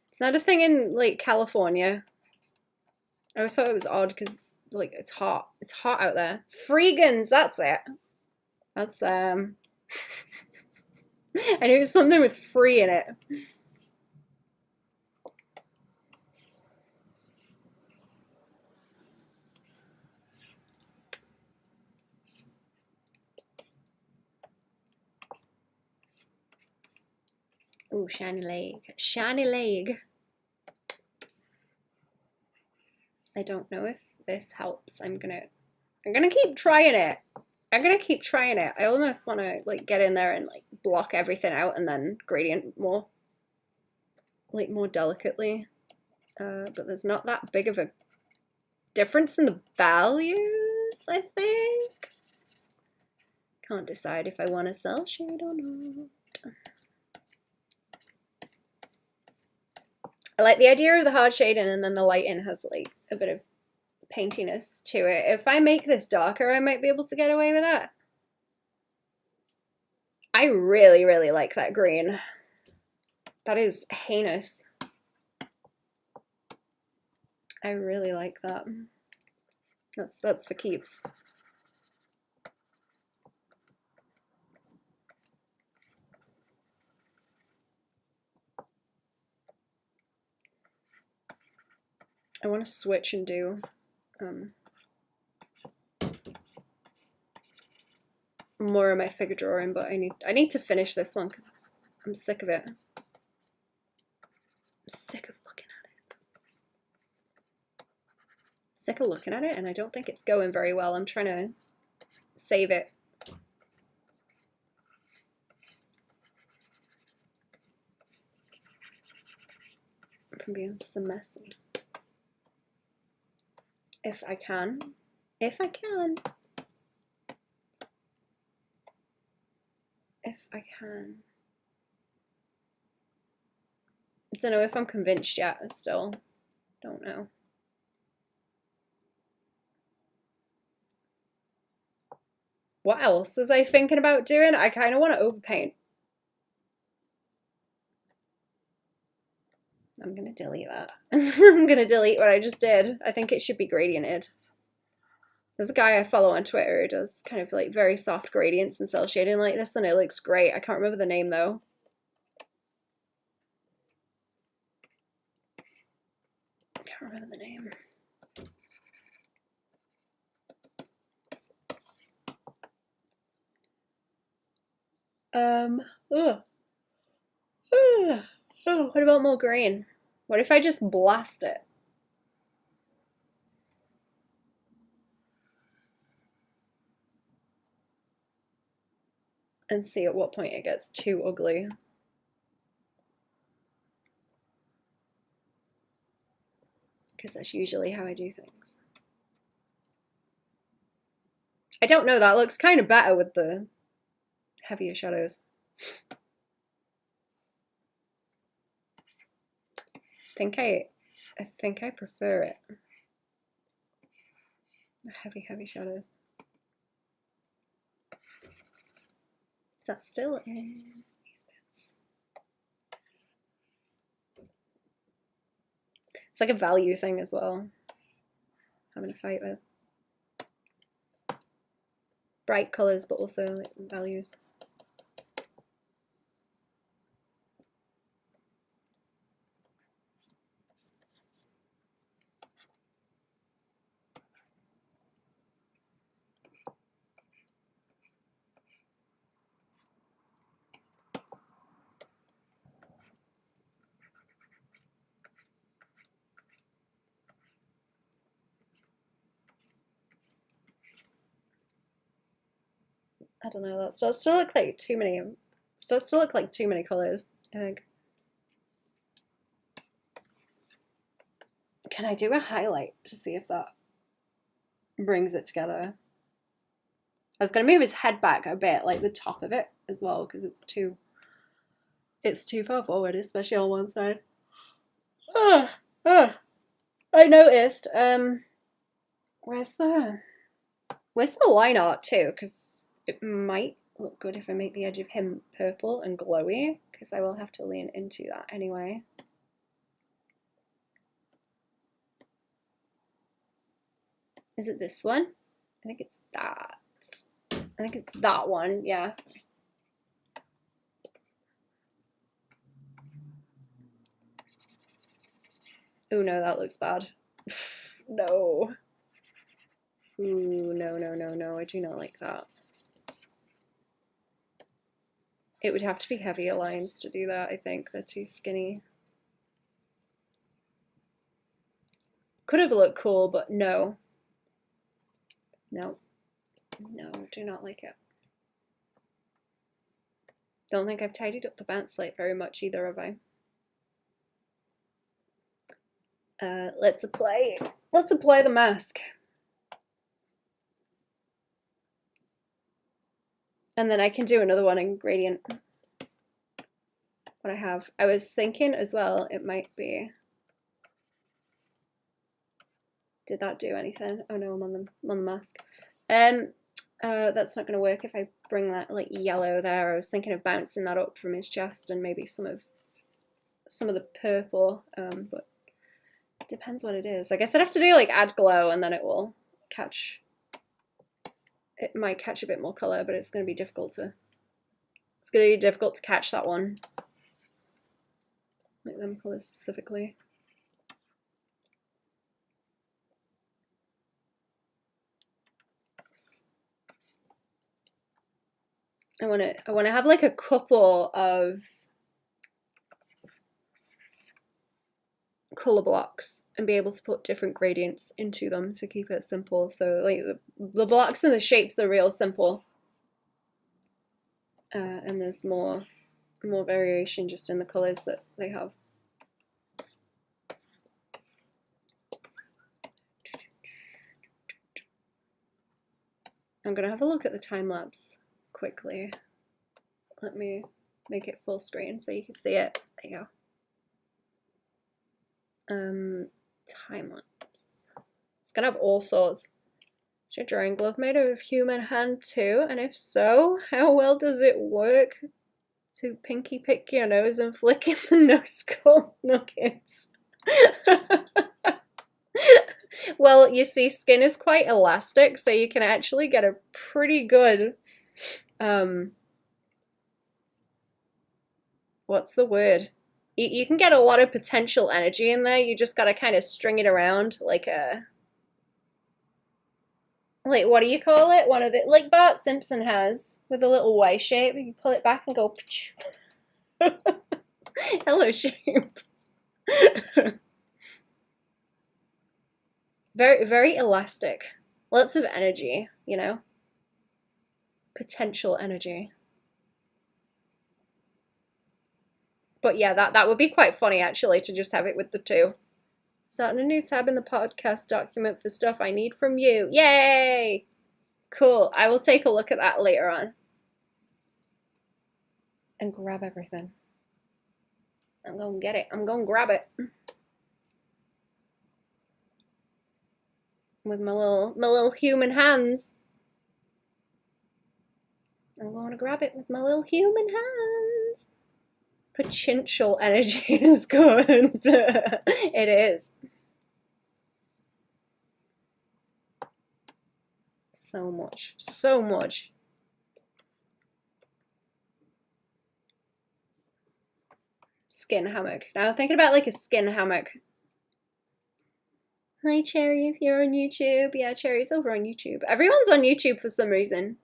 It's not a thing in like California. I always thought it was odd because like it's hot. It's hot out there. Freegans, that's it. That's them. I knew it was something with free in it. Ooh, shiny leg. Shiny leg. I don't know if this helps. I'm gonna keep trying it. I'm gonna keep trying it. I almost want to like get in there and like block everything out and then gradient more, like more delicately. But there's not that big of a difference in the values, I think. Can't decide if I want to cell shade or not. I like the idea of the hard shading and then the lighting has like a bit of paintiness to it. If I make this darker, I might be able to get away with that. I really, really like that green. That is heinous. I really like that. That's for keeps. I want to switch and do more of my figure drawing, but I need to finish this one because I'm sick of it. I'm sick of looking at it. Sick of looking at it, and I don't think it's going very well. I'm trying to save it. From being so messy. If I can. If I can. If I can. I don't know if I'm convinced yet. I still don't know. What else was I thinking about doing? I kind of want to overpaint. I'm going to delete that. I'm going to delete what I just did. I think it should be gradiented. There's a guy I follow on Twitter who does kind of like very soft gradients and cell shading like this, and it looks great. I can't remember the name though. I can't remember the name. What about more green? What if I just blast it? And see at what point it gets too ugly. Because that's usually how I do things. I don't know, that looks kind of better with the heavier shadows. I think I prefer it. Heavy shadows. Is that still in these bits? It's like a value thing as well. Having a fight with bright colors, but also like values. I don't know, that starts to look like too many colors, I think. Can I do a highlight to see if that brings it together? I was gonna move his head back a bit, like the top of it as well, because it's too far forward, especially on one side. I noticed, where's the line art too? Because it might look good if I make the edge of him purple and glowy, because I will have to lean into that anyway. Is it this one? I think it's that. I think it's that one, yeah. Oh no, that looks bad. No. Ooh, no, I do not like that. It would have to be heavier lines to do that, I think. They're too skinny. Could have looked cool, but no. No, do not like it. Don't think I've tidied up the bounce slate very much either, have I? Let's apply the mask. And then I can do another one in gradient. What I was thinking as well, it might be. Did that do anything? Oh no, I'm on the mask. That's not going to work if I bring that like yellow there. I was thinking of bouncing that up from his chest and maybe some of the purple, but depends what it is. I guess I'd have to do like add glow and then it will catch. It might catch a bit more color, but it's going to be difficult to. It's going to be difficult to catch that one. Like them colors specifically. I want to have like a couple of color blocks and be able to put different gradients into them to keep it simple. So like the blocks and the shapes are real simple, and there's more variation just in the colors that they have. I'm gonna have a look at the time lapse quickly. Let me make it full screen so you can see it. There you go. Time lapse. It's gonna have all sorts. Is your drawing glove made of human hand too? And if so, how well does it work to pinky pick your nose and flick in the nose skull nuggets? Well, you see, skin is quite elastic, so you can actually get a pretty good, what's the word? You can get a lot of potential energy in there. You just gotta kind of string it around like a, like, what do you call it? One of the, like Bart Simpson has with a little Y shape. You pull it back and go, hello shape. Very, very elastic. Lots of energy, you know? Potential energy. But yeah, that would be quite funny actually to just have it with the two. Starting a new tab in the podcast document for stuff I need from you. Yay! Cool. I will take a look at that later on. And grab everything. I'm gonna get it. I'm gonna grab it. With my little human hands. I'm going to grab it with my little human hands. Potential energy is good. It is. So much. So much. Skin hammock. Now thinking about like a skin hammock. Hi Cherry, if you're on YouTube. Yeah, Cherry's over on YouTube. Everyone's on YouTube for some reason.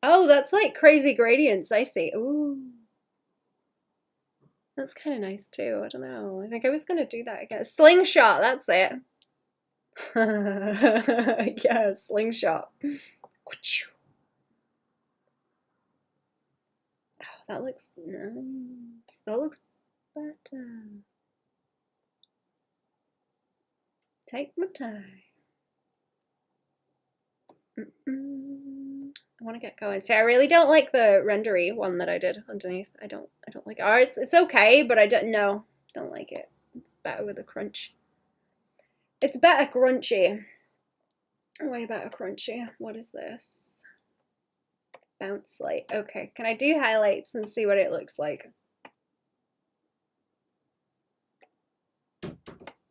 Oh, that's like crazy gradients, I see. Ooh. That's kind of nice too. I don't know. I think I was going to do that again. Slingshot, that's it. Yeah, slingshot. Oh, that looks nice. That looks better. Take my time. I want to get going. See, I really don't like the rendery one that I did underneath. I don't like it. Oh, it's okay, but I don't like it. It's better with a crunch. It's better crunchy. Way better crunchy. What is this? Bounce light. Okay, can I do highlights and see what it looks like?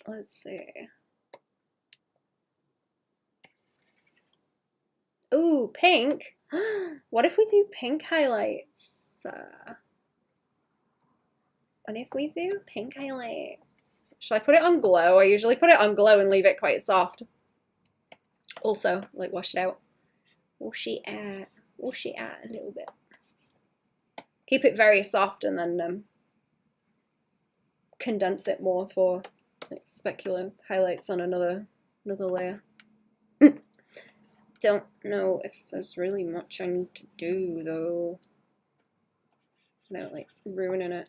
Let's see. Ooh, pink. What if we do pink highlights? What if we do pink highlights? Should I put it on glow? I usually put it on glow and leave it quite soft. Also, like wash it out. Wash it out a little bit. Keep it very soft and then condense it more for like specular highlights on another layer. Don't know if there's really much I need to do though, without like ruining it.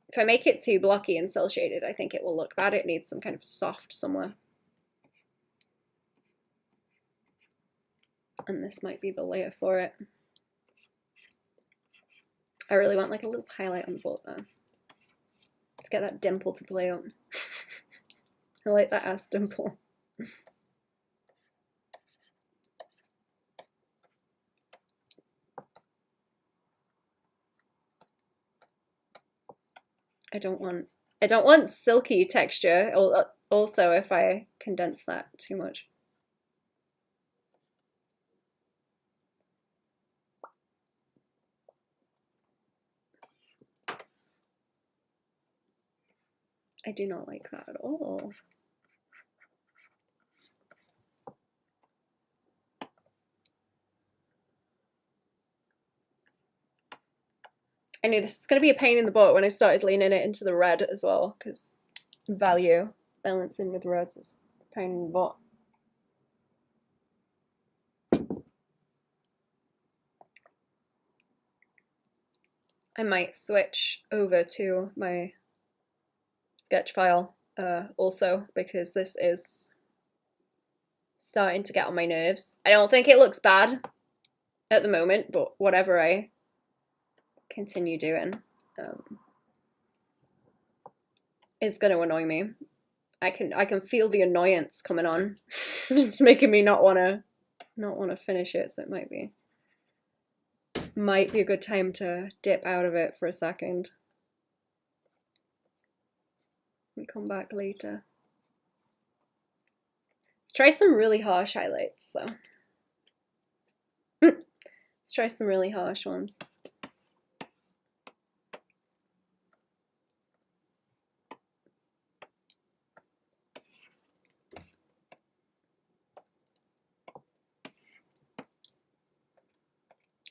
If I make it too blocky and cell shaded, I think it will look bad. It needs some kind of soft somewhere. And this might be the layer for it. I really want like a little highlight on the board though, to get that dimple to play on. I like that ass dimple. I don't want silky texture. Also, if I condense that too much. I do not like that at all. I knew this was going to be a pain in the butt when I started leaning it into the red as well, because value balancing with reds is a pain in the butt. I might switch over to my sketch file also, because this is starting to get on my nerves. I don't think it looks bad at the moment, but whatever I continue doing is going to annoy me. I can feel the annoyance coming on. It's making me not want to finish it, so it might be a good time to dip out of it for a second and come back later. Let's try some really harsh highlights though. Let's try some really harsh ones.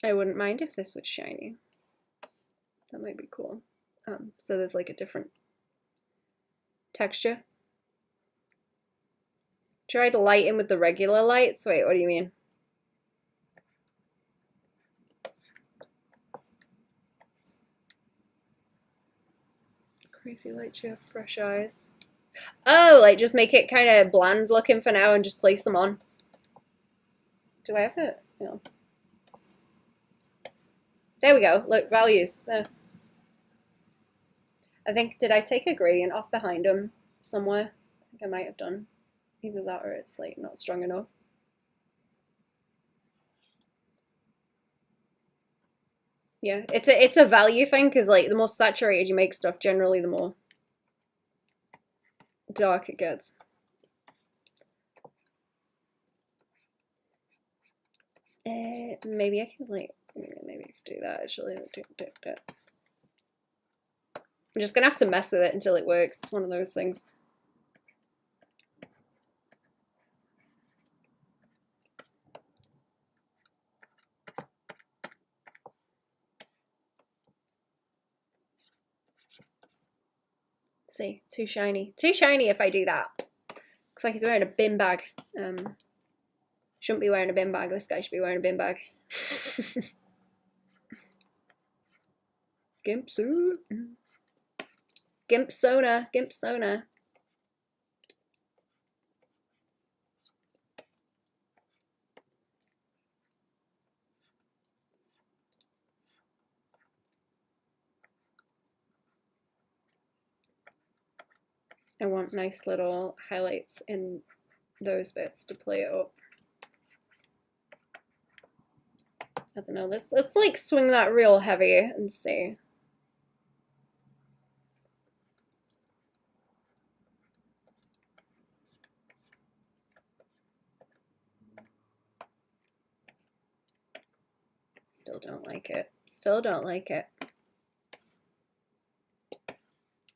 I wouldn't mind if this was shiny. That might be cool. So there's like a different texture. Try to lighten with the regular lights. Wait, what do you mean? Crazy light, you have fresh eyes. Oh, like just make it kind of bland looking for now and just place them on. Do I have it? No. There we go. Look, values. There. I think, did I take a gradient off behind them somewhere? I think I might have done. Either that or it's like not strong enough. Yeah, it's a value thing, because like the more saturated you make stuff, generally the more dark it gets. Maybe I can like maybe do that actually. I'm just gonna have to mess with it until it works. It's one of those things. See, too shiny. Too shiny if I do that. Looks like he's wearing a bin bag. Shouldn't be wearing a bin bag. This guy should be wearing a bin bag. Gimp suit. Gimp Sona. Gimp Sona. I want nice little highlights in those bits to play it up. I don't know, let's like swing that real heavy and see. Still don't like it. Still don't like it.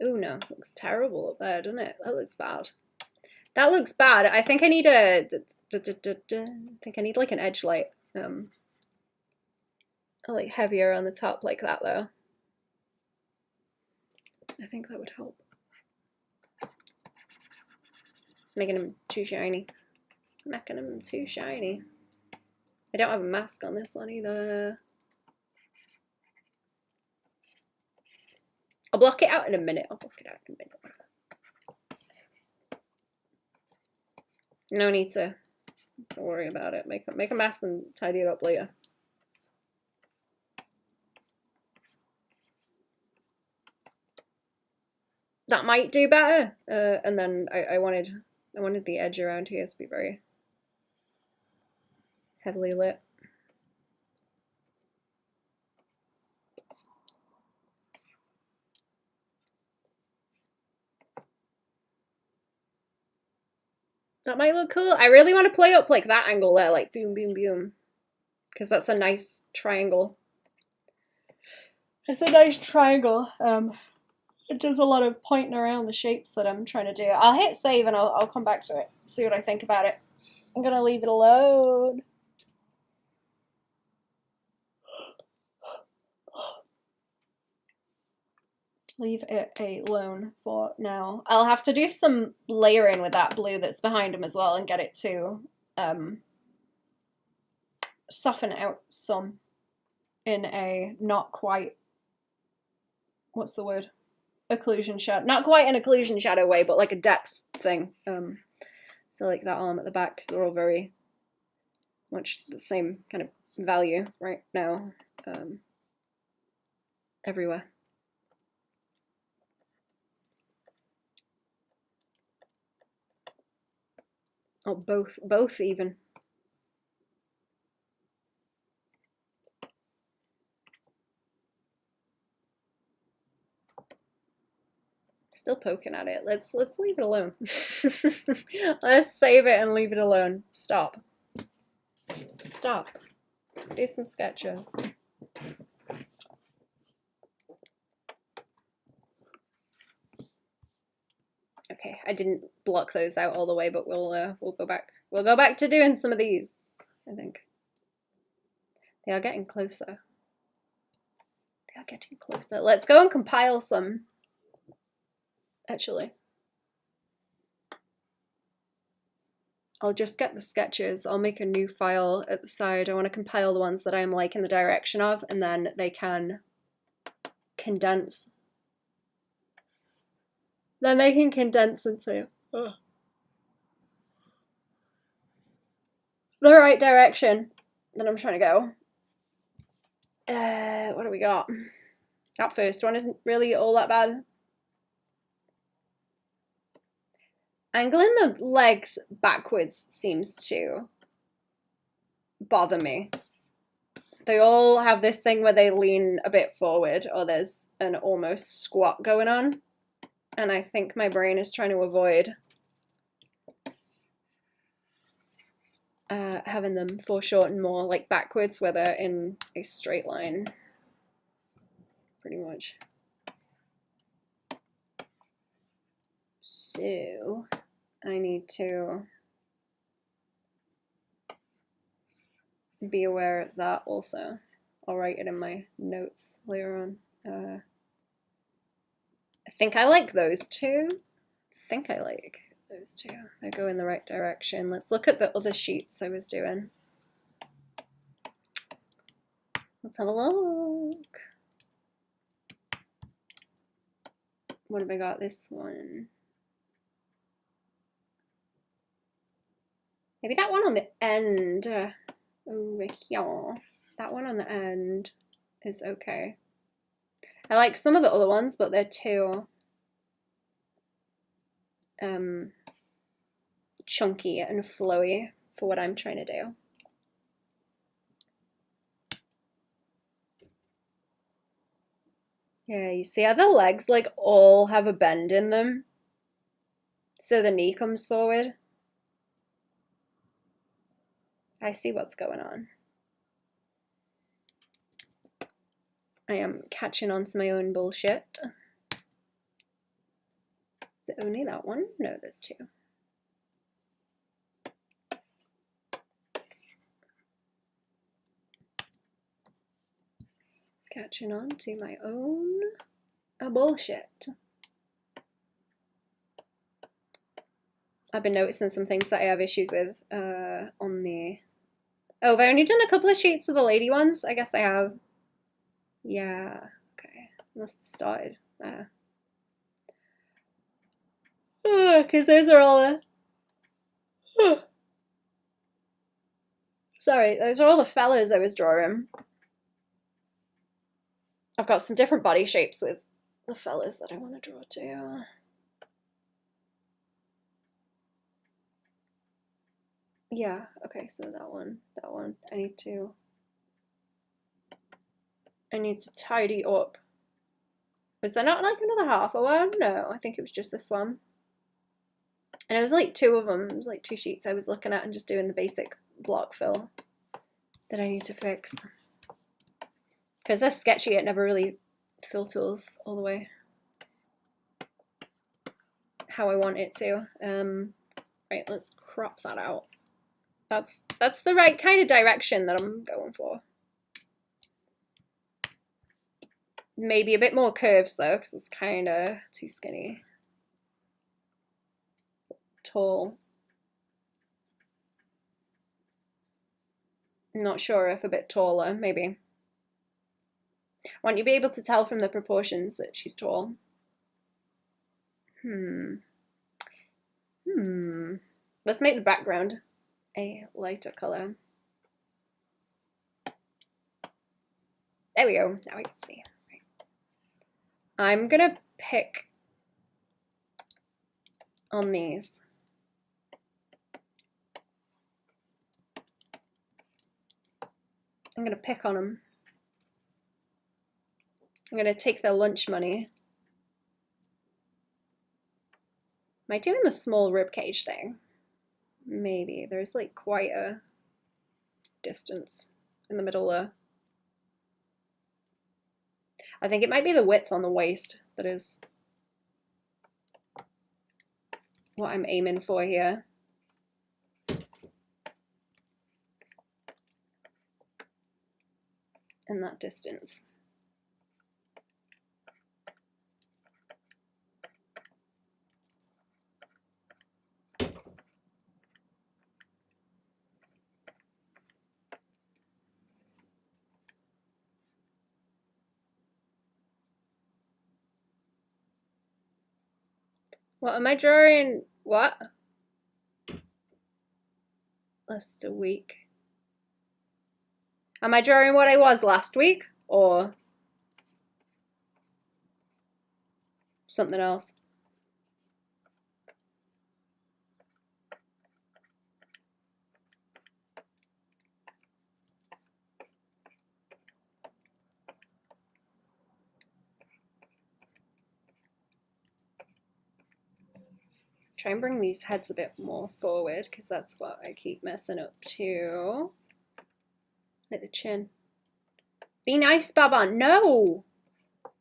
Ooh, no, looks terrible up there, doesn't it? That looks bad. That looks bad. I think I need a, I think I need like an edge light. Like heavier on the top like that though. I think that would help. Making him too shiny. Making him too shiny. I don't have a mask on this one either. I'll block it out in a minute. I'll block it out in a minute. No need to worry about it. Make a mess and tidy it up later. That might do better. And then I wanted the edge around here to be very heavily lit. That might look cool. I really want to play up like that angle there, like boom, boom, boom. Because that's a nice triangle. It's a nice triangle. It does a lot of pointing around the shapes that I'm trying to do. I'll hit save and I'll come back to it, see what I think about it. I'm gonna leave it alone. Leave it alone for now. I'll have to do some layering with that blue that's behind him as well and get it to soften out some in a not quite, what's the word? Occlusion shadow. Not quite an occlusion shadow way, but like a depth thing. So like that arm at the back, because they're all very much the same kind of value right now everywhere. Oh, both even. Still poking at it. Let's leave it alone. Let's save it and leave it alone. Stop. Stop. Do some sketches. Okay, I didn't block those out all the way, but we'll go back. We'll go back to doing some of these, I think. They are getting closer. They are getting closer. Let's go and compile some. Actually, I'll just get the sketches. I'll make a new file at the side. I want to compile the ones that I'm like in the direction of, and then they can condense. Then they can condense into the right direction that I'm trying to go. What do we got? That first one isn't really all that bad. Angling the legs backwards seems to bother me. They all have this thing where they lean a bit forward, or there's an almost squat going on. And I think my brain is trying to avoid having them foreshorten more like backwards, where they're in a straight line, pretty much. So I need to be aware of that also. I'll write it in my notes later on. I think I like those two. They go in the right direction. Let's look at the other sheets I was doing. Let's have a look. What have I got? This one. Maybe that one on the end over here. That one on the end is okay. I like some of the other ones, but they're too chunky and flowy for what I'm trying to do. Yeah, you see how the legs like all have a bend in them? So the knee comes forward. I see what's going on. I am catching on to my own bullshit. Is it only that one? No, there's two. Catching on to my own bullshit. I've been noticing some things that I have issues with on the... Oh, have I only done a couple of sheets of the lady ones? I guess I have. Yeah, okay. Must have started there. Because those are all the... Sorry, those are all the fellas I was drawing. I've got some different body shapes with the fellas that I want to draw too. Yeah, okay, so that one. I need to tidy up. Was there not like another half a one? No, I think it was just this one. And it was like two of them. It was like two sheets I was looking at and just doing the basic block fill that I need to fix. Because they're sketchy, it never really filters all the way how I want it to. Right, let's crop that out. That's the right kind of direction that I'm going for. Maybe a bit more curves though, because it's kind of too skinny. Tall. Not sure if a bit taller, maybe. Want you to be able to tell from the proportions that she's tall. Let's make the background a lighter color. There we go. Now we can see. Right. I'm gonna pick on these. I'm gonna pick on them. I'm gonna take their lunch money. Am I doing the small ribcage thing? Maybe. There's like quite a distance in the middle there. I think it might be the width on the waist that is what I'm aiming for here. And that distance. What am I drawing? What? Last week. Am I drawing what I was last week or something else? Try and bring these heads a bit more forward because that's what I keep messing up too. Like the chin. Be nice, Baban. No.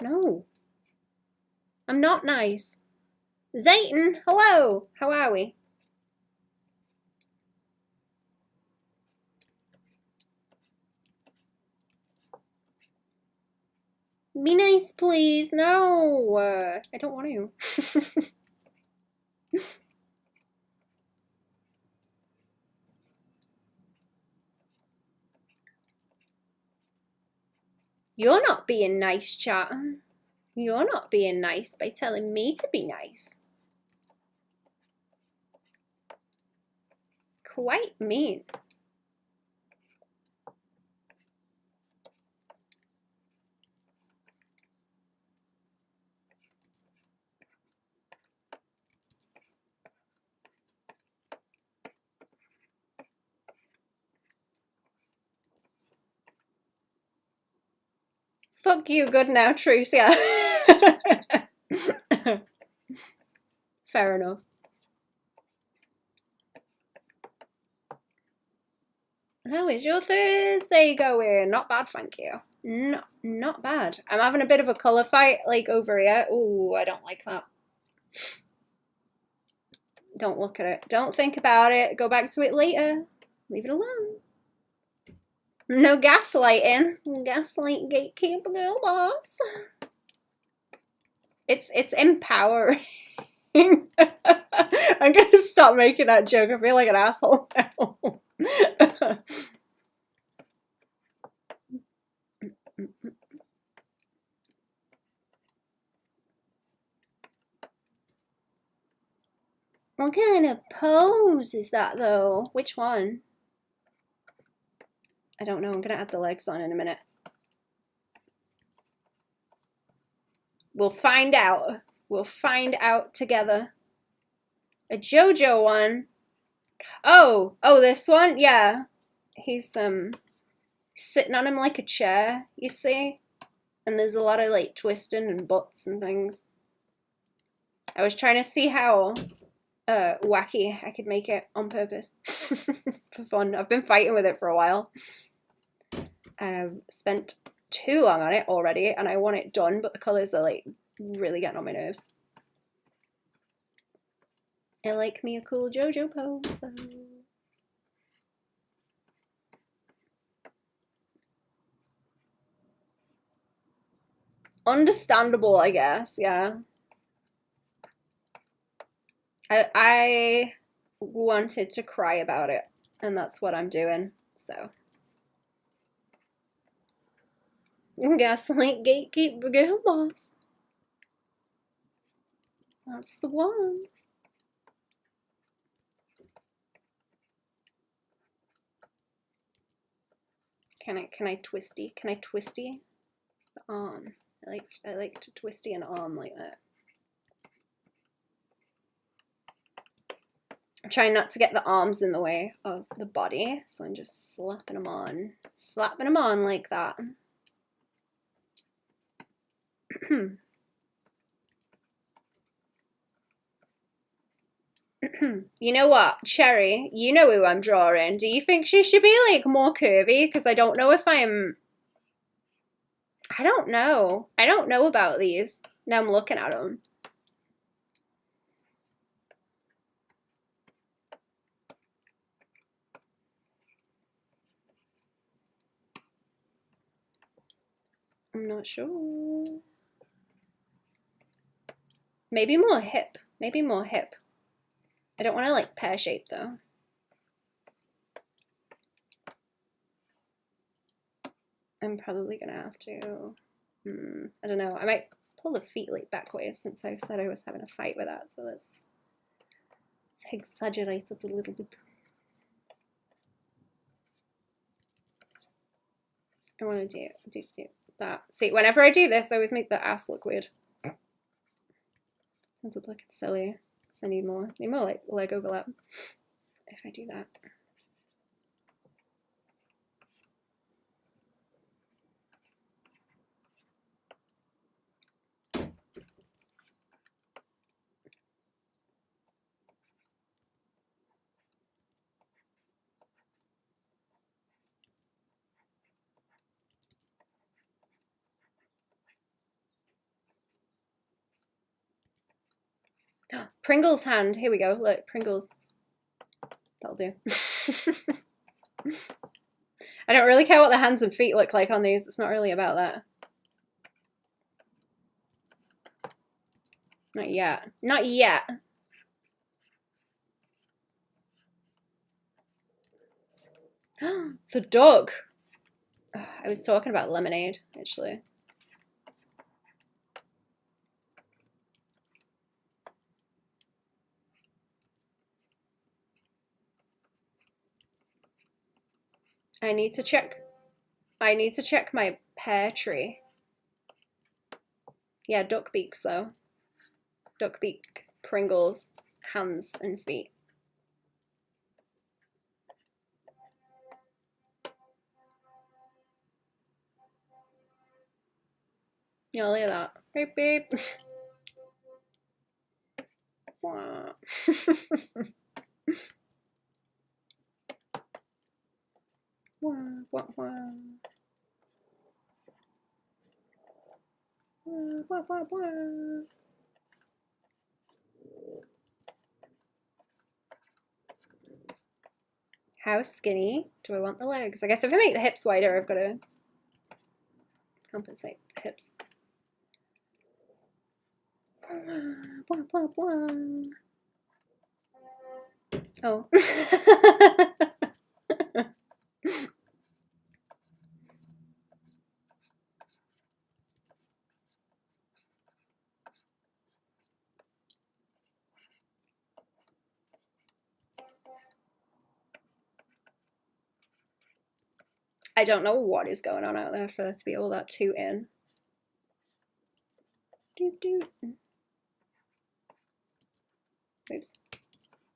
No. I'm not nice. Zayton, hello. How are we? Be nice, please. No. I don't want to. You're not being nice, chat. You're not being nice by telling me to be nice. Quite mean. Fuck you, good now, Truce, yeah. Fair enough. How is your Thursday going? Not bad, thank you. Not bad. I'm having a bit of a colour fight, like, over here. Ooh, I don't like that. Don't look at it. Don't think about it. Go back to it later. Leave it alone. No gaslighting. Gaslight gatekeeper girl boss. It's empowering. I'm gonna stop making that joke. I feel like an asshole now. What kind of pose is that though? Which one? I don't know. I'm gonna add the legs on in a minute. We'll find out. We'll find out together. A JoJo one Oh, this one? Yeah. He's sitting on him like a chair, you see? And there's a lot of like twisting and butts and things. I was trying to see how wacky I could make it on purpose for fun. I've been fighting with it for a while. I've spent too long on it already and I want it done, but the colours are like really getting on my nerves. I like me a cool JoJo pose though. Understandable, I guess, yeah. I wanted to cry about it, and that's what I'm doing, so. Gaslight Gatekeeper Girl Boss. That's the one. Can I twisty? Can I twisty the arm? I like to twisty an arm like that. I'm trying not to get the arms in the way of the body, so I'm just slapping them on like that. You know what, Cherry, you know who I'm drawing. Do you think she should be like more curvy? Because I don't know if I don't know. I don't know about these. Now I'm looking at them. I'm not sure. Maybe more hip. Maybe more hip. I don't want to like pear shape though. I'm probably gonna have to. I don't know. I might pull the feet like back ways since I said I was having a fight with that. So let's exaggerate it a little bit. I want to do that. See, whenever I do this, I always make the ass look weird. Ends up looking silly. So I need more like leg overlap if I do that. Pringle's hand. Here we go. Look, Pringle's. That'll do. I don't really care what the hands and feet look like on these. It's not really about that. Not yet. Not yet. The dog. I was talking about lemonade, actually. I need to check my pear tree. Yeah, duck beaks though. Duck beak, Pringles, hands and feet. Yeah, look at that. Beep beep. Wah. Wah, wah, wah. Wah, wah, wah. How skinny do I want the legs? I guess if I make the hips wider, I've got to compensate the hips. Blah, blah, blah. Oh. I don't know what is going on out there for there to be all that toot in. Doot, doot. Oops.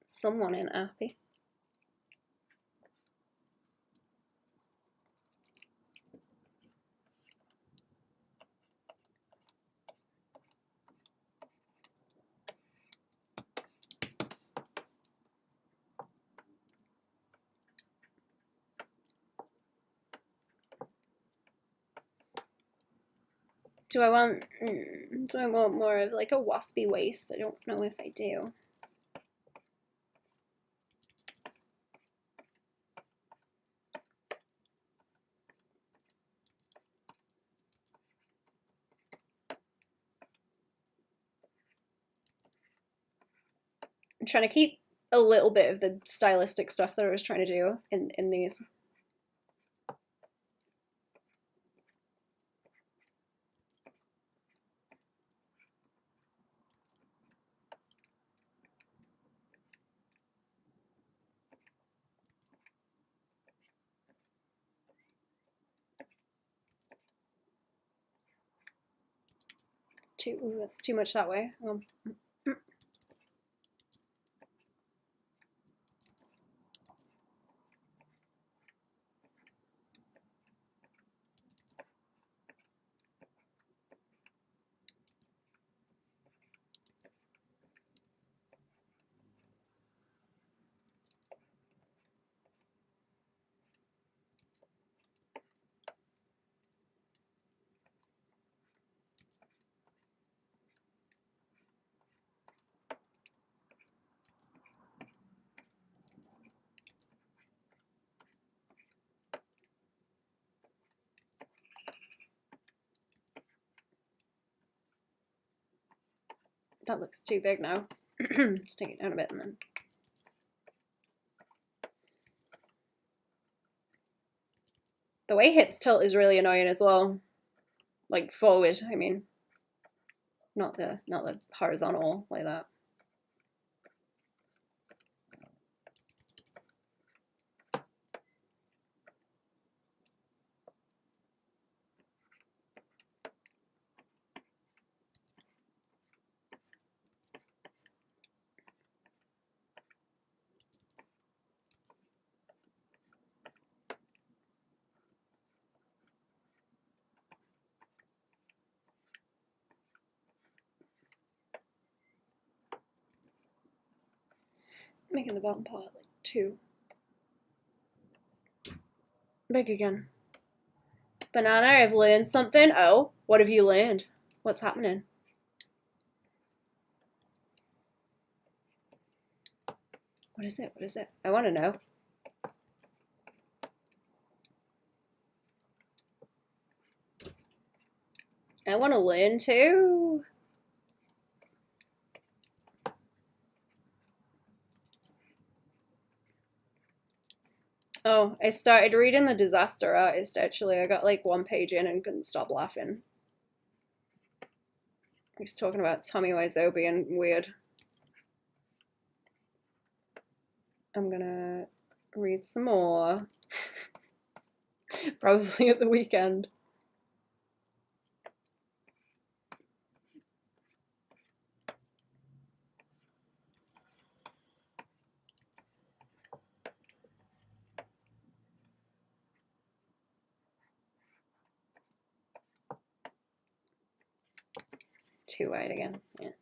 Someone ain't happy. Do I want more of like a waspy waist? I don't know if I do. I'm trying to keep a little bit of the stylistic stuff that I was trying to do in these. That's too much that way. That looks too big now. Let's take it down a bit and then. The way hips tilt is really annoying as well. Like forward, I mean. Not the horizontal like that. Making the bottom part like too big again. Banana, I've learned something. Oh, what have you learned? What's happening? What is it? What is it? I want to know. I want to learn too. Oh, I started reading The Disaster Artist, actually. I got like one page in and couldn't stop laughing. He's talking about Tommy Wiseau being weird. I'm gonna read some more. Probably at the weekend. Too wide again. Yeah. If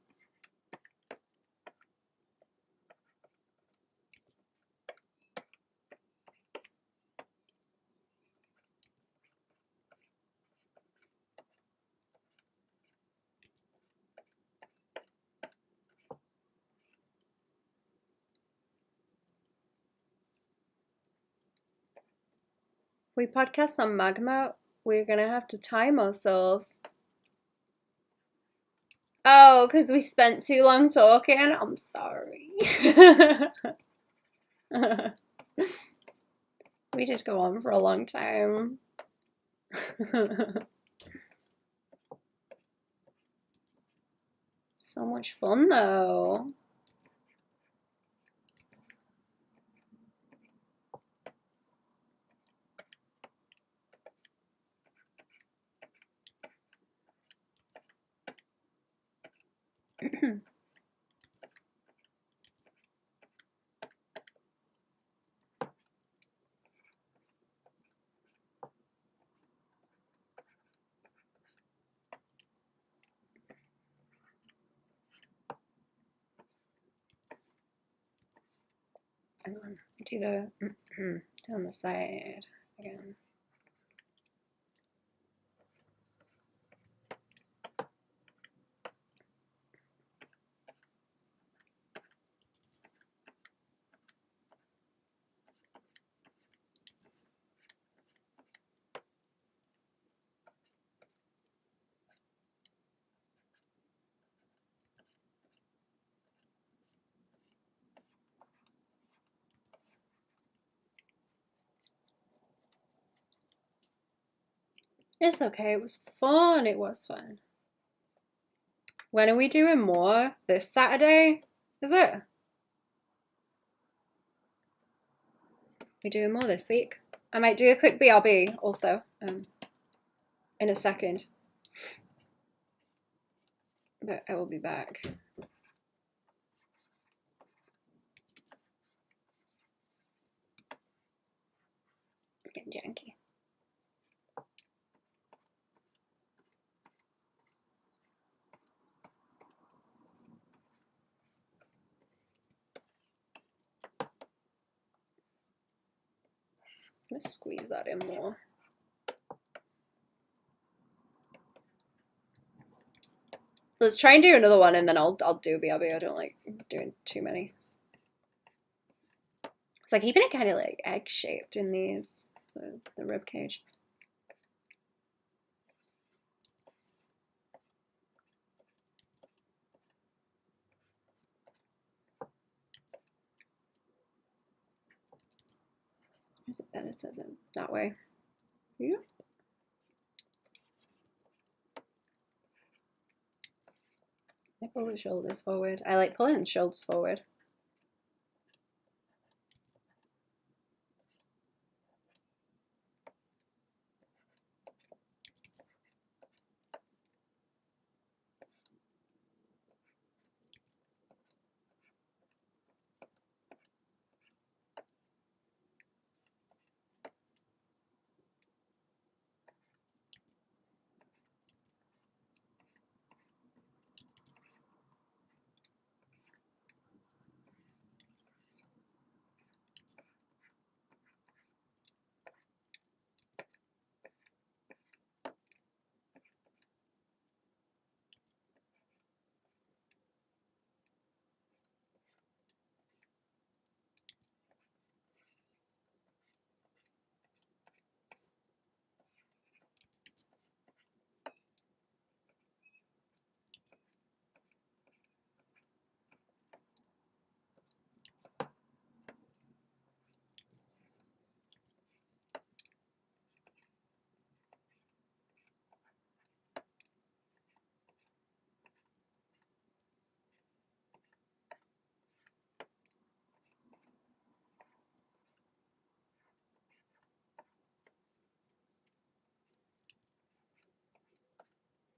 we podcast on Magma, we're gonna have to time ourselves. Oh, because we spent too long talking? I'm sorry. We did go on for a long time. So much fun though. Do the down the side again. It's okay, it was fun, it was fun. When are we doing more? This Saturday? Is it? We're doing more this week. I might do a quick BRB also in a second. But I will be back. Getting janky. I'm gonna squeeze that in more. Let's try and do another one, and then I'll do BRB. I don't like doing too many. So keeping it kind of like egg shaped in these the rib cage. Is it better than that way? Yeah. I pull the shoulders forward. I like pulling the shoulders forward.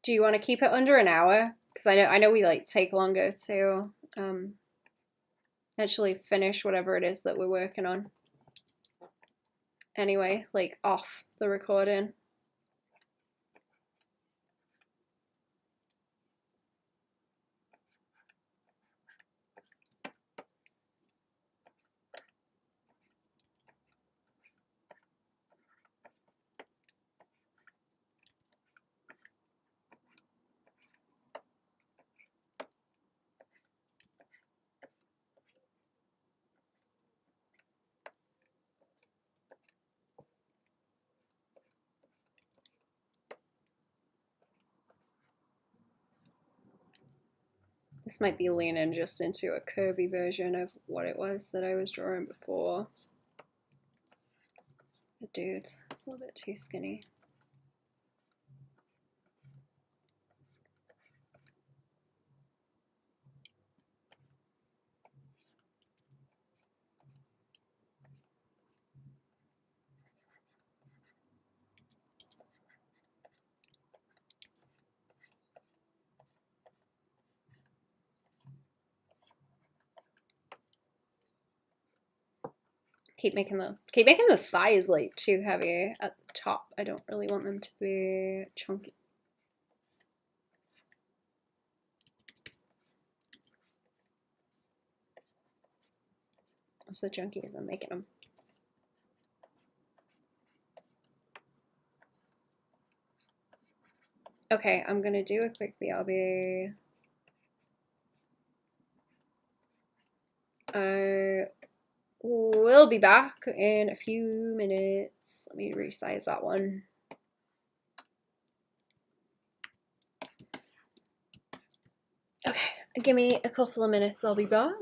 Do you want to keep it under an hour? Because I know we like take longer to actually finish whatever it is that we're working on. Anyway, like off the recording. This might be leaning just into a curvy version of what it was that I was drawing before. The dude's a little bit too skinny. Keep making the thighs like too heavy at the top. I don't really want them to be chunky. So chunky as I'm making them. Okay, I'm gonna do a quick BRB. We'll be back in a few minutes. Let me resize that one. Okay, give me a couple of minutes, I'll be back.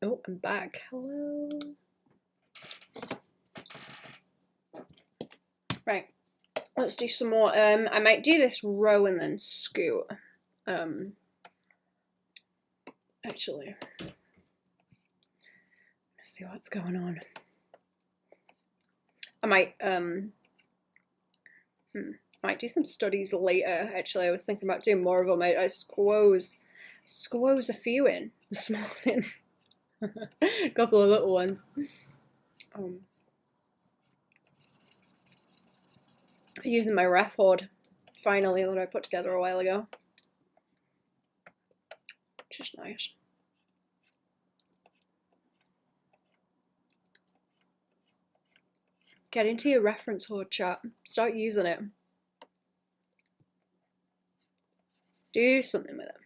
Oh, I'm back. Hello. Right. Let's do some more. I might do this row and then scoot. Actually, let's see what's going on. I might do some studies later. Actually, I was thinking about doing more of them. I squoze a few in this morning. A couple of little ones. Using my ref hoard, finally, that I put together a while ago. Which is nice. Get into your reference hoard, chat. Start using it. Do something with it.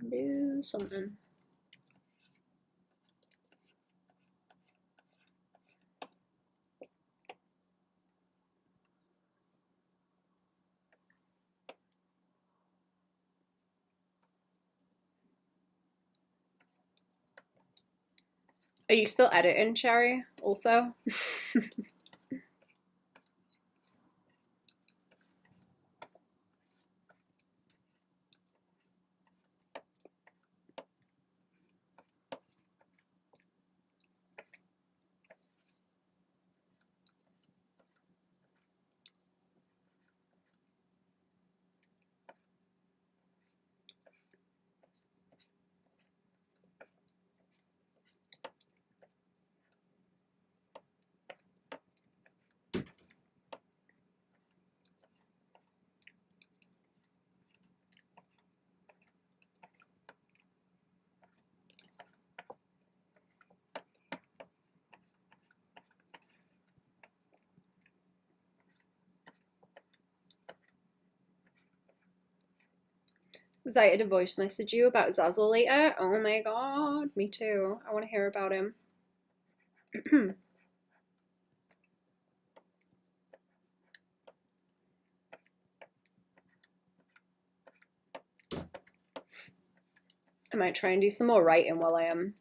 Do something. Are you still editing, Cherry? Also? Excited to voice message you about Zazzle later. Oh my god, me too. I want to hear about him. I might try and do some more writing while I am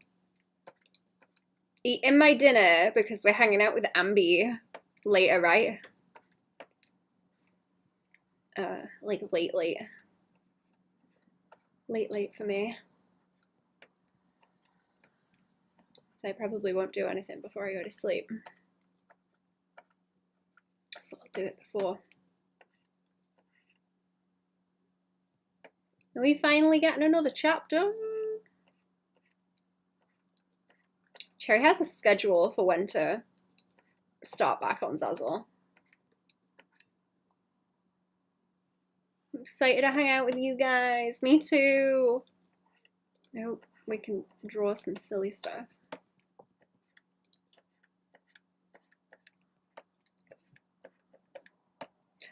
eating my dinner because we're hanging out with Ambi later, right? Like late. Late for me. So I probably won't do anything before I go to sleep. So I'll do it before. Are we finally getting another chapter? Cherry has a schedule for when to start back on Zazzle. I'm excited to hang out with you guys. Me too. I hope we can draw some silly stuff.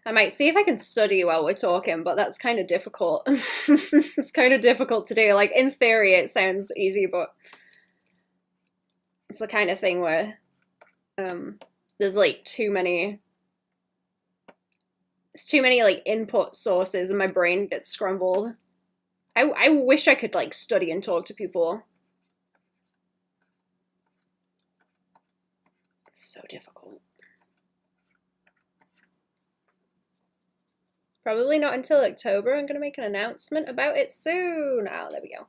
I might see if I can study while we're talking, but that's kind of difficult. It's kind of difficult to do. Like, in theory, it sounds easy, but it's the kind of thing where there's like too many like input sources and my brain gets scrambled. I wish I could like study and talk to people. It's so difficult. Probably not until October. I'm gonna make an announcement about it soon. Oh, there we go.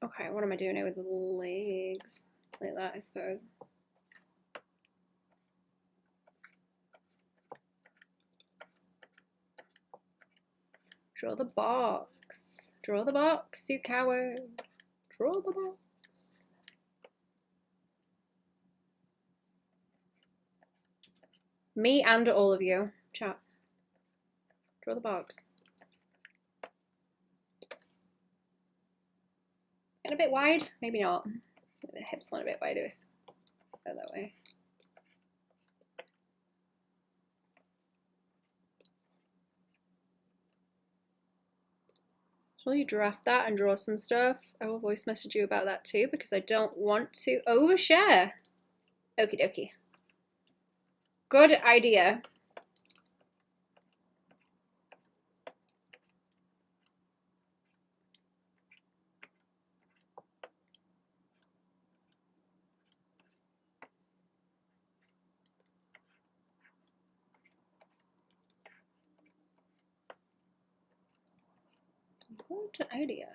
Okay, what am I doing here with the legs? Like that, I suppose. Draw the box. Draw the box, you coward. Draw the box. Me and all of you. Chat. Draw the box. Get a bit wide? Maybe not. The hips went a bit wider if go that way. Shall you draft that and draw some stuff? I will voice message you about that too because I don't want to overshare. Okie dokie. Good idea. Good idea.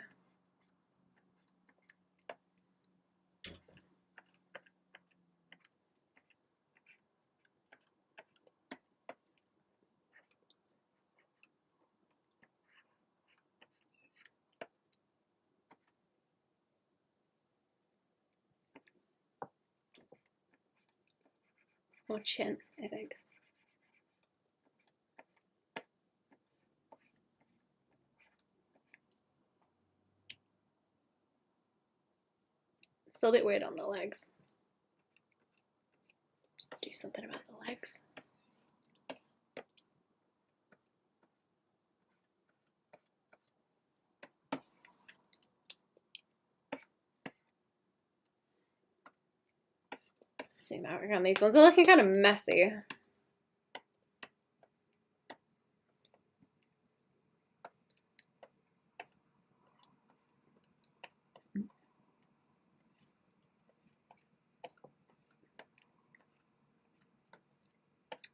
Or chin, I think. Still a bit weird on the legs. Do something about the legs. Zoom out around these ones. They're looking kind of messy.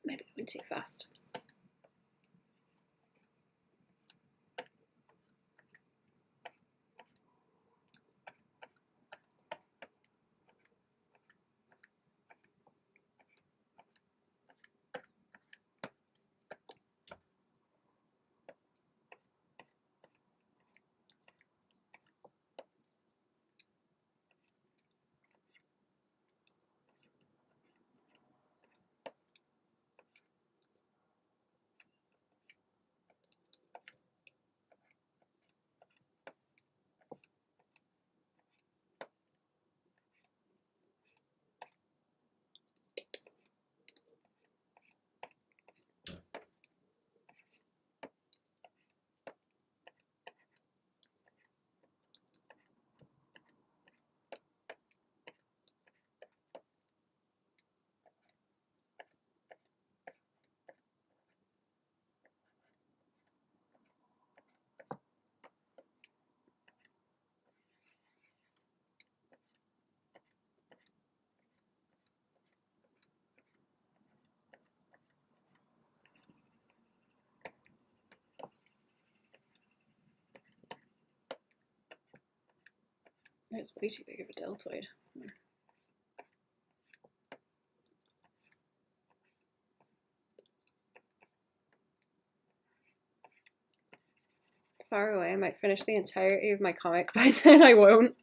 Maybe going too fast. It's way too big of a deltoid. Far away, I might finish the entirety of my comic, by then I won't.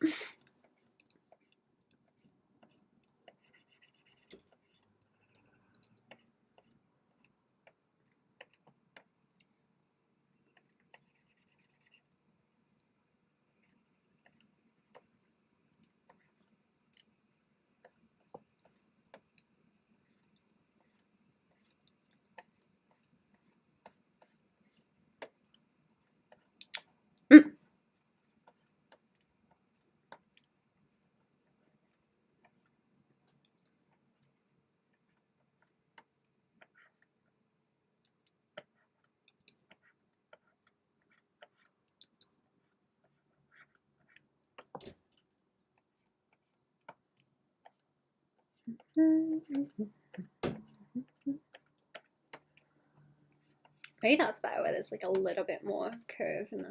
Maybe that's better where there's like a little bit more curve in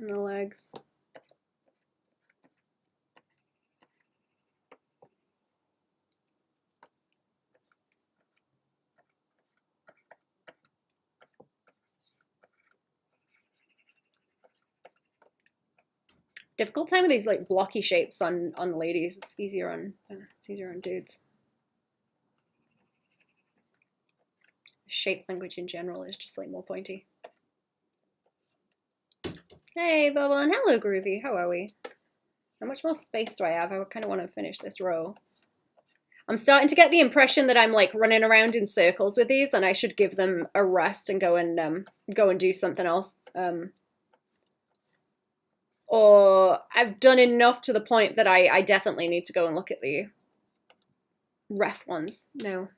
the legs. Difficult time with these like blocky shapes on ladies. It's easier on dudes. Shape language in general is just like more pointy. Hey, Baban. Hello, Groovy. How are we? How much more space do I have? I kind of want to finish this row. I'm starting to get the impression that I'm like running around in circles with these, and I should give them a rest and go and do something else. Or I've done enough to the point that I definitely need to go and look at the ref ones. No.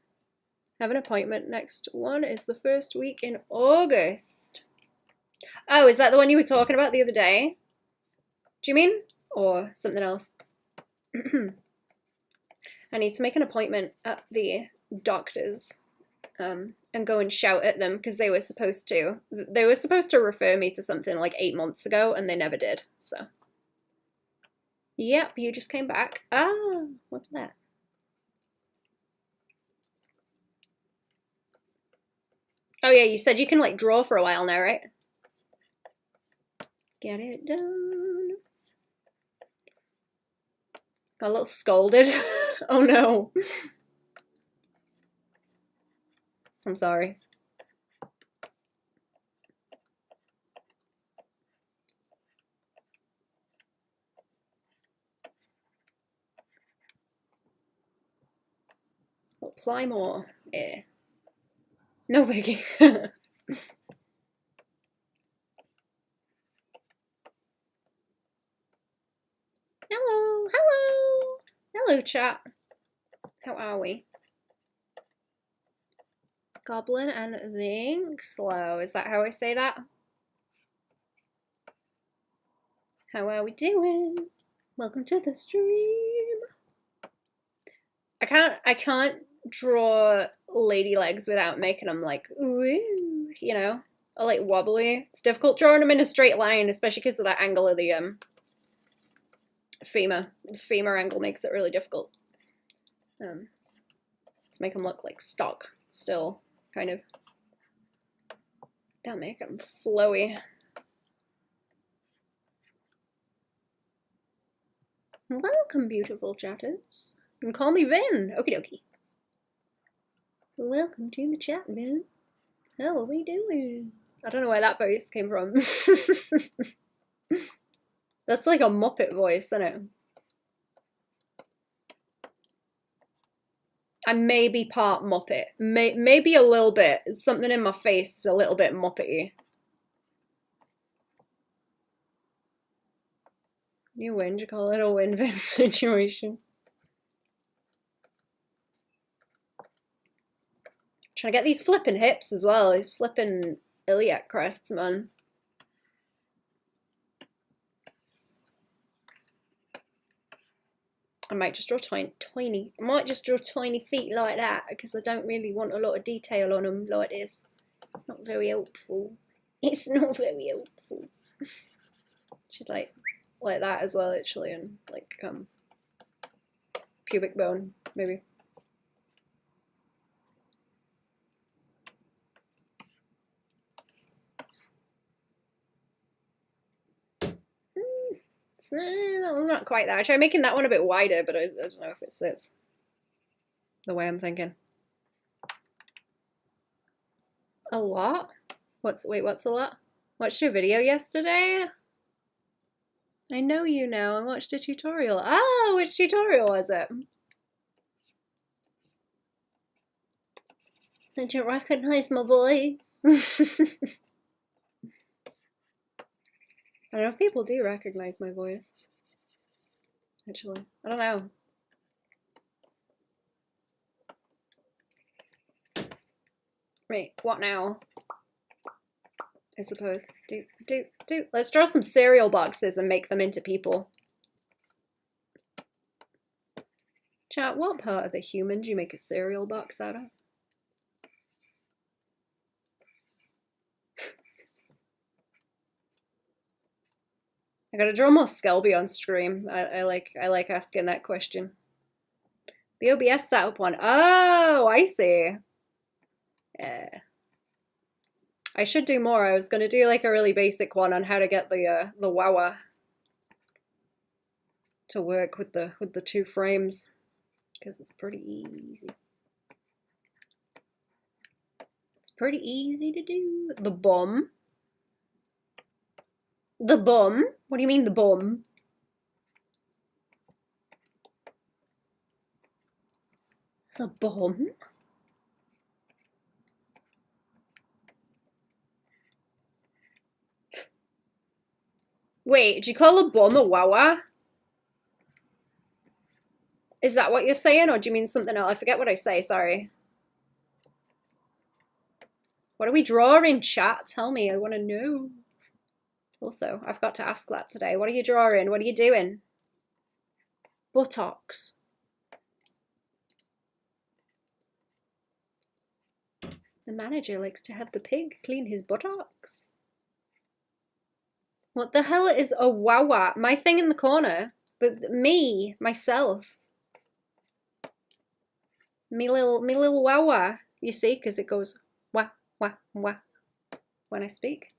I have an appointment next one is the first week in August. Oh, is that the one you were talking about the other day? Do you mean? Or something else? I need to make an appointment at the doctor's and go and shout at them because they were supposed to refer me to something like 8 months ago and they never did. So yep, you just came back. Ah, look at that. Oh yeah, you said you can like draw for a while now, right? Get it done. Got a little scolded. Oh no. I'm sorry. Apply more. Yeah. No biggie. Hello, hello. Hello, chat. How are we? Goblin and think slow. Is that how I say that? How are we doing? Welcome to the stream. I can't draw lady legs without making them like ooh, you know, or like wobbly. It's difficult drawing them in a straight line, especially because of that angle of the femur. The femur angle makes it really difficult. To make them look like stock still, kind of. Don't make them flowy. Welcome, beautiful chatters. You can call me Vin. Okie dokie. Welcome to the chat, Vin. How are we doing? I don't know where that voice came from. That's like a Muppet voice, isn't it? I may be part Muppet. Maybe a little bit. Something in my face is a little bit Muppety. You win, you call it a win-win situation. Trying to get these flipping hips as well. These flipping iliac crests, man. I might just draw tiny. I might just draw tiny feet like that because I don't really want a lot of detail on them like this. It's not very helpful. It's not very helpful. Should like that as well, actually, and like pubic bone maybe. That one's not quite that. I tried making that one a bit wider, but I don't know if it sits the way I'm thinking. A lot? What's a lot? Watched your video yesterday? I know you now. I watched a tutorial. Oh, which tutorial was it? Did you recognize my voice? I don't know if people do recognize my voice. Actually, I don't know. Wait, what now? I suppose. Do. Let's draw some cereal boxes and make them into people. Chat, what part of the human do you make a cereal box out of? I gotta draw more Skelby on stream. I like asking that question. The OBS setup one. Oh, I see. Yeah. I should do more. I was gonna do like a really basic one on how to get the Wawa to work with the two frames because it's pretty easy. It's pretty easy to do. The bum. The bum? What do you mean the bum? The bum? Wait, do you call a bum a wawa? Is that what you're saying, or do you mean something else? I forget what I say, sorry. What are we drawing, chat? Tell me, I want to know. Also, I forgot to ask that today. What are you drawing? What are you doing? Buttocks. The manager likes to have the pig clean his buttocks. What the hell is a wawa? My thing in the corner. Me, myself. Me little wawa. You see, because it goes wah, wah, wah when I speak.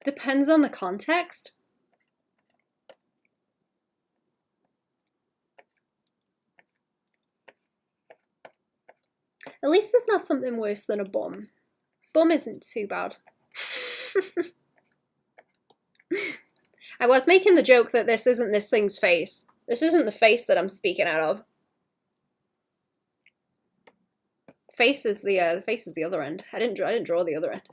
Depends on the context. At least there's not something worse than a bum. Bum isn't too bad. I was making the joke that this isn't this thing's face. This isn't the face that I'm speaking out of. Face is the face is the other end. I didn't draw the other end.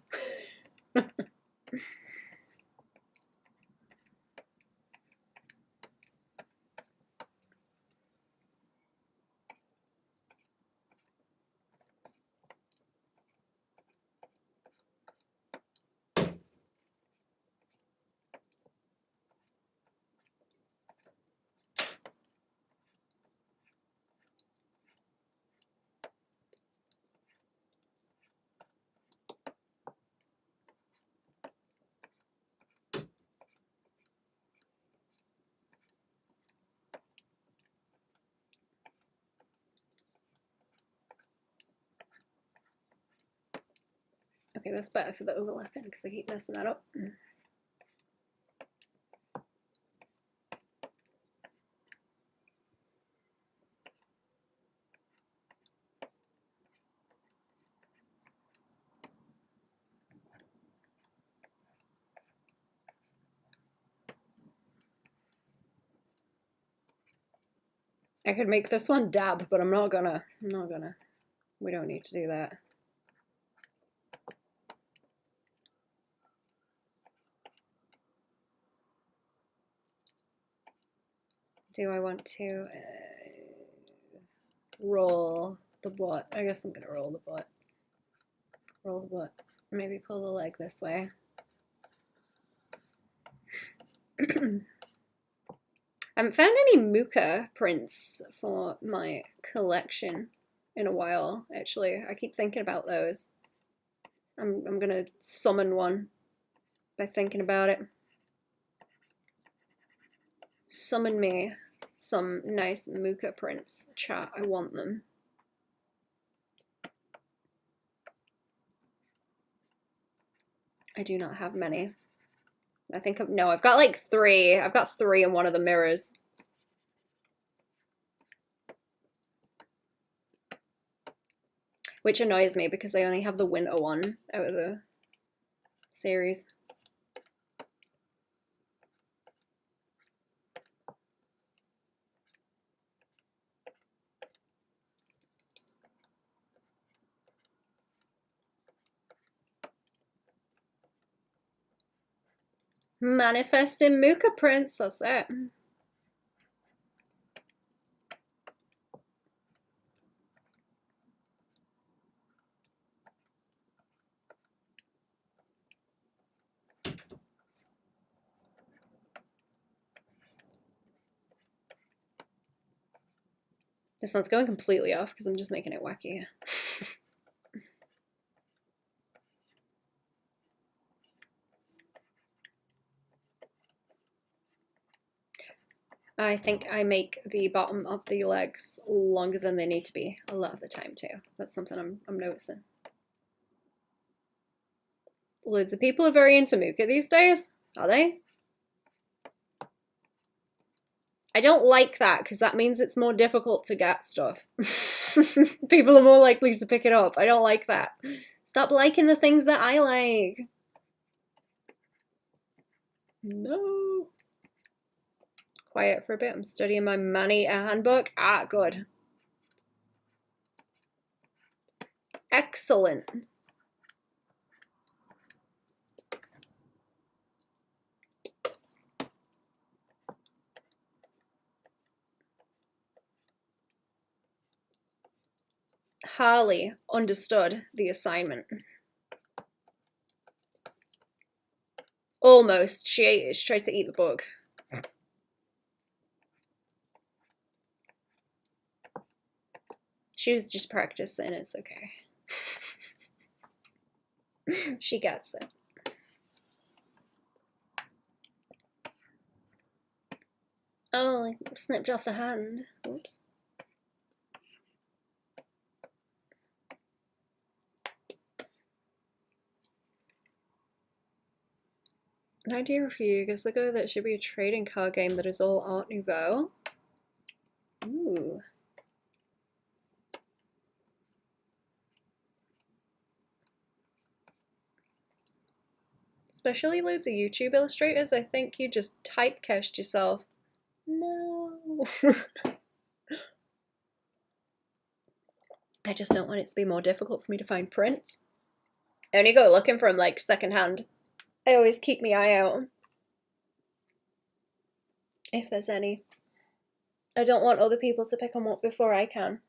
Okay, that's better for the overlapping because I keep messing that up. I could make this one dab, but I'm not gonna. We don't need to do that. Do I want to roll the butt? I guess I'm gonna roll the butt. Roll the butt. Maybe pull the leg this way. I haven't found any Mooka prints for my collection in a while, actually. I keep thinking about those. I'm gonna summon one by thinking about it. Summon me some nice Mooka prints, chat. I want them. I do not have many. I think no, I've got like 3. I've got 3 in one of the mirrors. Which annoys me because I only have the winter one out of the series. Manifesting Mooka prints, that's it. This one's going completely off because I'm just making it wacky. I think I make the bottom of the legs longer than they need to be a lot of the time too. That's something I'm noticing. Loads of people are very into Mooka these days, are they? I don't like that because that means it's more difficult to get stuff. People are more likely to pick it up. I don't like that. Stop liking the things that I like. No. quiet for a bit. I'm studying my man-eater handbook. Ah, good. Excellent. Harley understood the assignment. Almost. She tried to eat the bug. She was just practicing. It's okay. She gets it. Oh, I snipped off the hand. Oops. An idea a few years ago that should be a trading card game that is all Art Nouveau. Ooh. Especially loads of YouTube illustrators, I think you just typecast yourself. No. I just don't want it to be more difficult for me to find prints. I only go looking for them like secondhand. I always keep my eye out. If there's any. I don't want other people to pick them up before I can.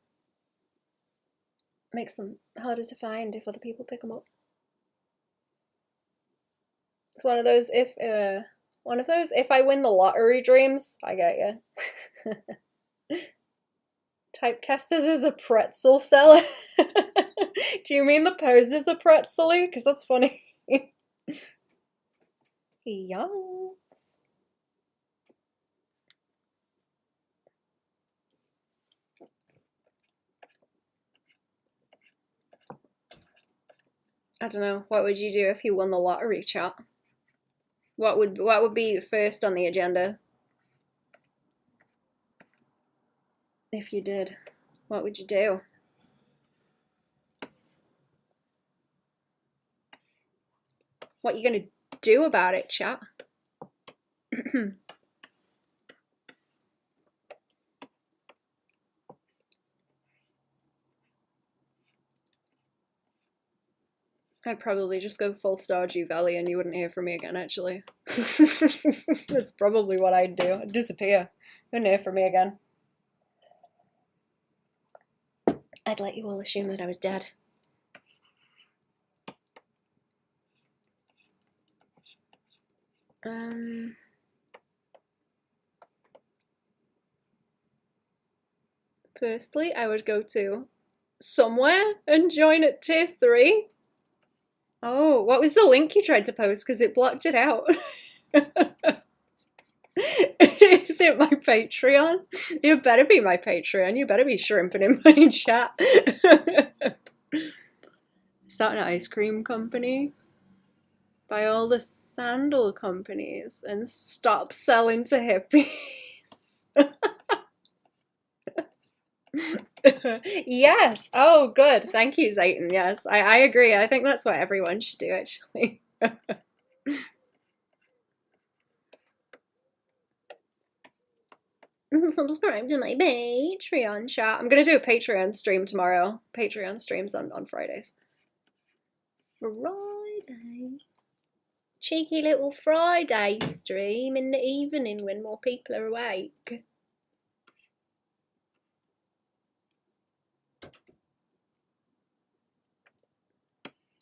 Makes them harder to find if other people pick them up. It's one of those if I win the lottery dreams, I get you. Typecasted as a pretzel seller. Do you mean the pose is a pretzel-y? Because that's funny. Yes. I don't know. What would you do if you won the lottery, chat? What would be first on the agenda? If you did, what would you do? What are you gonna do about it, chat? I'd probably just go full Stardew Valley and you wouldn't hear from me again, actually. That's probably what I'd do. I'd disappear. You wouldn't hear from me again. I'd let you all assume that I was dead. Firstly, I would go to somewhere and join at tier 3. Oh, what was the link you tried to post? Because it blocked it out. Is it my Patreon? You better be my Patreon. You better be shrimping in my chat. Starting an ice cream company. Buy all the sandal companies and stop selling to hippies. Yes. Oh, good. Thank you, Zayton. Yes, I agree. I think that's what everyone should do, actually. Subscribe to my Patreon chat. I'm going to do a Patreon stream tomorrow. Patreon streams on Fridays. Friday. Cheeky little Friday stream in the evening when more people are awake.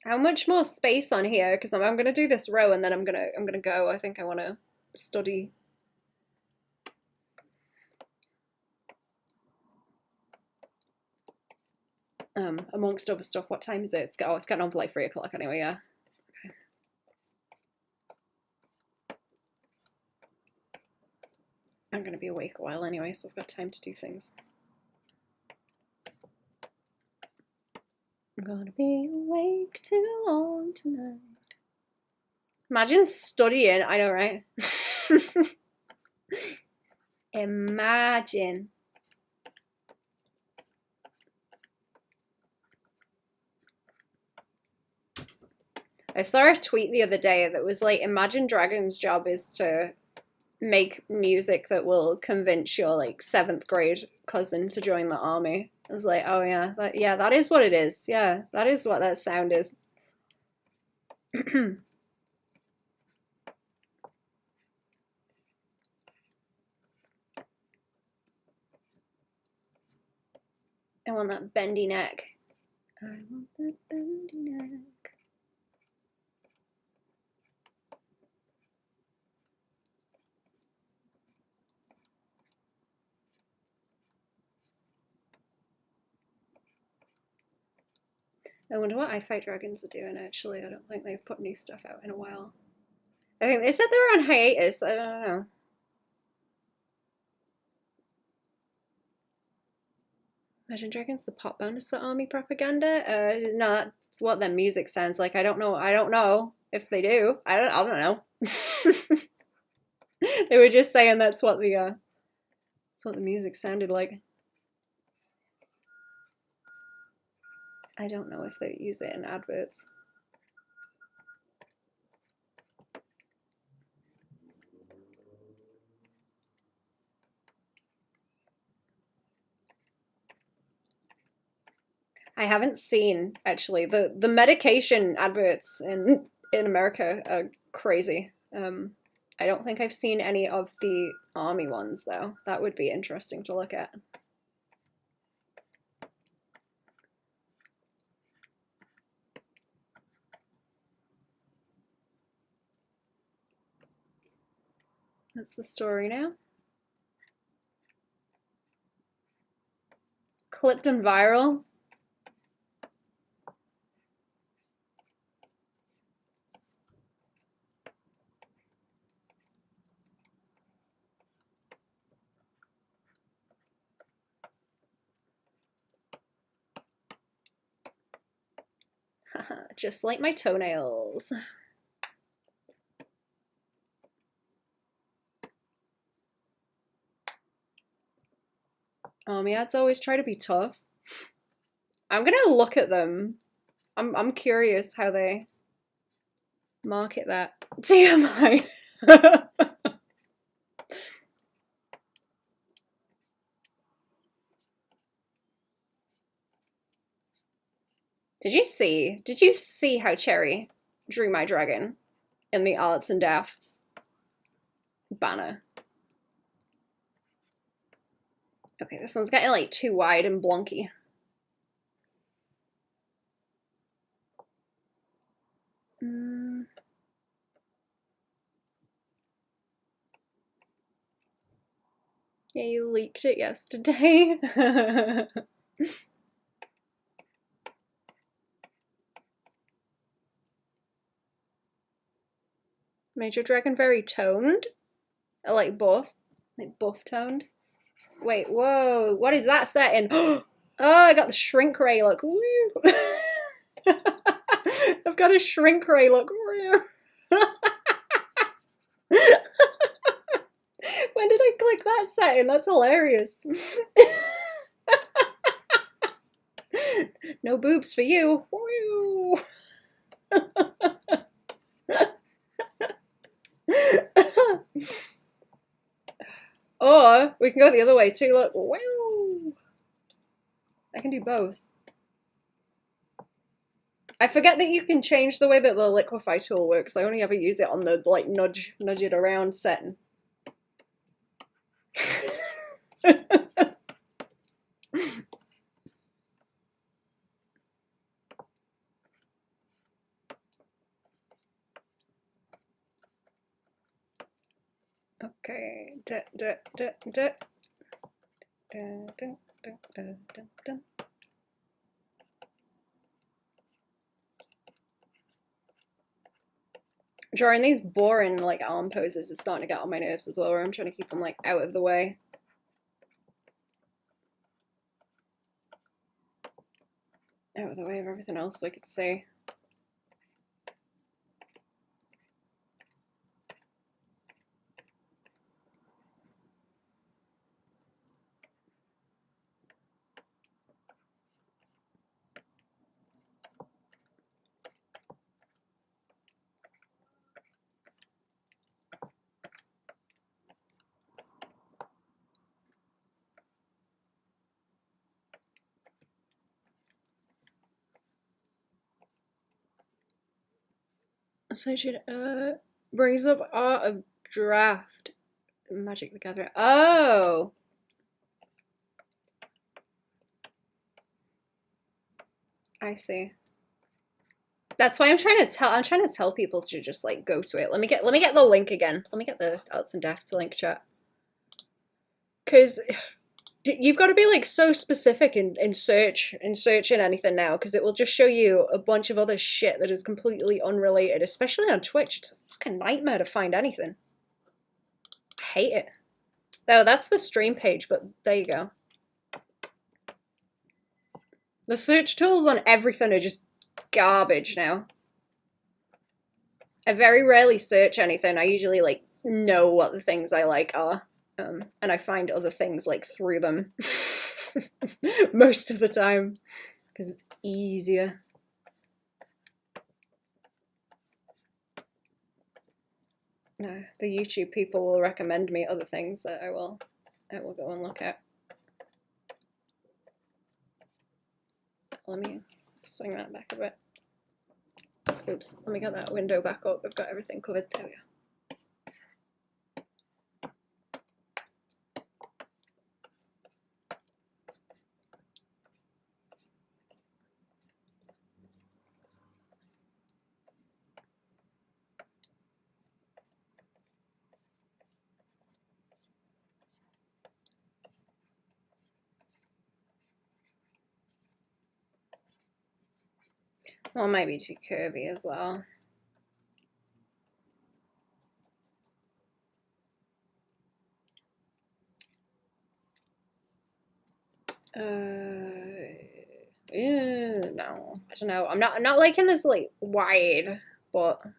How much more space on here? Because I'm gonna do this row and then I'm gonna go. I think I want to study. Amongst other stuff. What time is it? It's getting on for like 3 o'clock anyway. Yeah. Okay. I'm gonna be awake a while anyway, so I've got time to do things. I'm gonna be awake too long tonight. Imagine studying. I know, right? Imagine. I saw a tweet the other day that was like, imagine Dragon's job is to make music that will convince your like 7th grade cousin to join the army. I was like, oh yeah, that is what it is. Yeah, that is what that sound is. I want that bendy neck. I want that bendy neck. I wonder what I Fight Dragons are doing, actually. I don't think they've put new stuff out in a while. I think they said they were on hiatus. I don't know. Imagine Dragons, the pop bonus for army propaganda? No, that's what their music sounds like. I don't know if they do. I don't know. They were just saying that's what the music sounded like. I don't know if they use it in adverts. I haven't seen, actually. The medication adverts in America are crazy. I don't think I've seen any of the army ones, though. That would be interesting to look at. That's the story now. Clipped and viral. Just like my toenails. Yeah, it's always try to be tough. I'm gonna look at them. I'm curious how they market that. TMI. Did you see how Cherry drew my dragon in the Arts and Dafts banner? Okay, this one's getting like too wide and blonky. Yeah, you leaked it yesterday. Made your dragon very toned? I like buff. Like buff toned. Wait, whoa, what is that setting? Oh, I got the shrink ray look. Woo. I've got a shrink ray look. When did I click that setting? That's hilarious. No boobs for you. Woo. Or we can go the other way too. Look, wow! I can do both. I forget that you can change the way that the liquefy tool works. I only ever use it on the like nudge it around setting. Okay. Drawing these boring like arm poses is starting to get on my nerves as well, where I'm trying to keep them like out of the way. Out of the way of everything else so I could see. Searching brings up Art of Draft. Magic the Gathering. Oh! I see. That's why I'm trying to tell people to just like go to it. Let me get the link again. Let me get the Arts and Defts link, chat. Cause you've got to be like so specific in searching anything now, because it will just show you a bunch of other shit that is completely unrelated, especially on Twitch. It's a fucking nightmare to find anything. I hate it. Oh, that's the stream page, but there you go. The search tools on everything are just garbage now. I very rarely search anything. I usually like know what the things I like are. And I find other things like through them most of the time because it's easier. No, the YouTube people will recommend me other things that I will go and look at. Let me swing that back a bit. Oops, let me get that window back up. I've got everything covered. There we go. Well, it might be too curvy as well. No, I don't know. I'm not liking this like wide, but I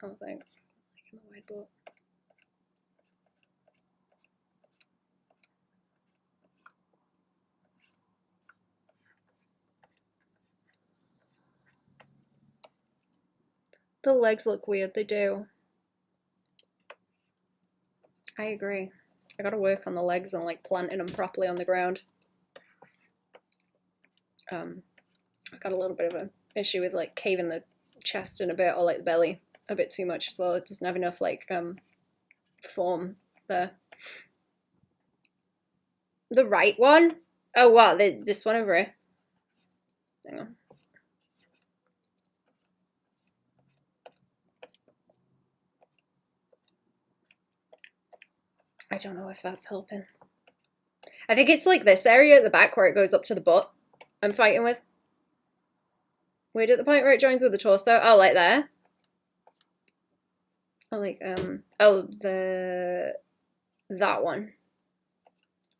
don't think I'm liking the wide but. The legs look weird, they do. I agree. I gotta work on the legs and like planting them properly on the ground. I've got a little bit of an issue with like caving the chest in a bit, or like the belly a bit too much as well. It doesn't have enough like form there. The right one? Oh wow, this one over here. Hang on. I don't know if that's helping. I think it's like this area at the back where it goes up to the butt I'm fighting with. Weird at the point where it joins with the torso. Oh, like there. Oh, like, oh, that one.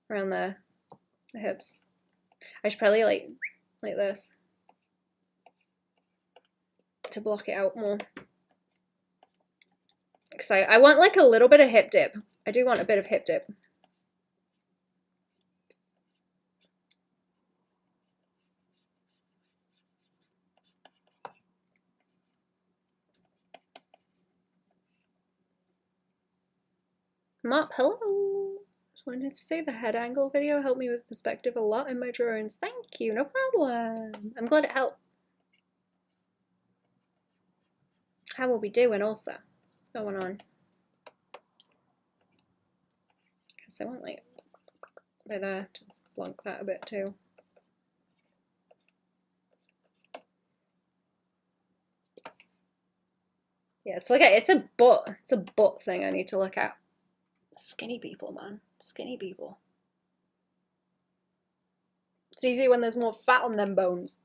Around there. The hips. I should probably like this. To block it out more. Because I want like a little bit of hip dip. I do want a bit of hip dip. Mop, hello. Just wanted to say the head angle video helped me with perspective a lot in my drawings. Thank you, no problem. I'm glad it helped. How are we doing also? What's going on? Guess I want like by there to flunk that a bit too. Yeah, it's like it's a butt thing I need to look at. Skinny people, man. Skinny people. It's easy when there's more fat on them bones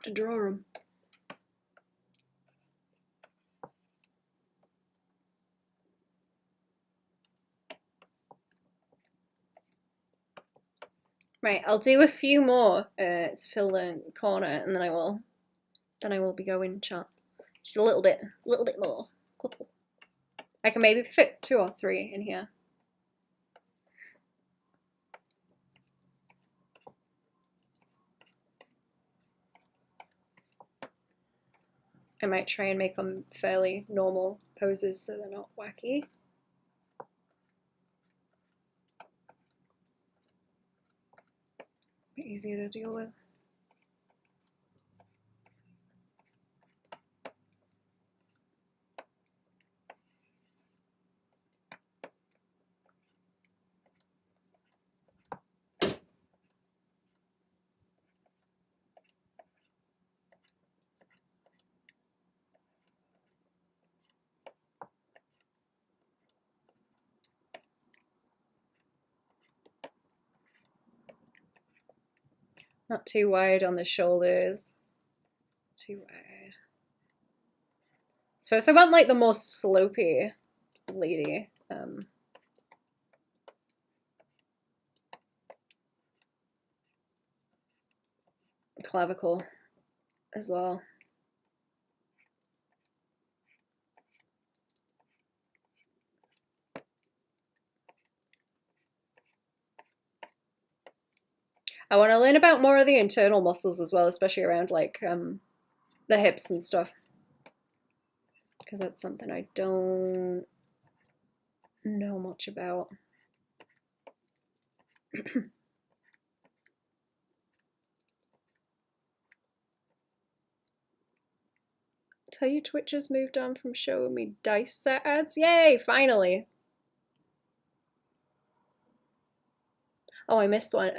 to draw them. Right, I'll do a few more to fill the corner, and then I will be going chat. Just a little bit more. Couple. I can maybe fit 2 or 3 in here. I might try and make them fairly normal poses so they're not wacky. Easier to deal with. Not too wide on the shoulders. Too wide. Suppose I want like the more slopey lady. Clavicle as well. I want to learn about more of the internal muscles as well, especially around like the hips and stuff, because that's something I don't know much about. Tell you Twitch has moved on from showing me dice set ads. Yay, finally. Oh, I missed one.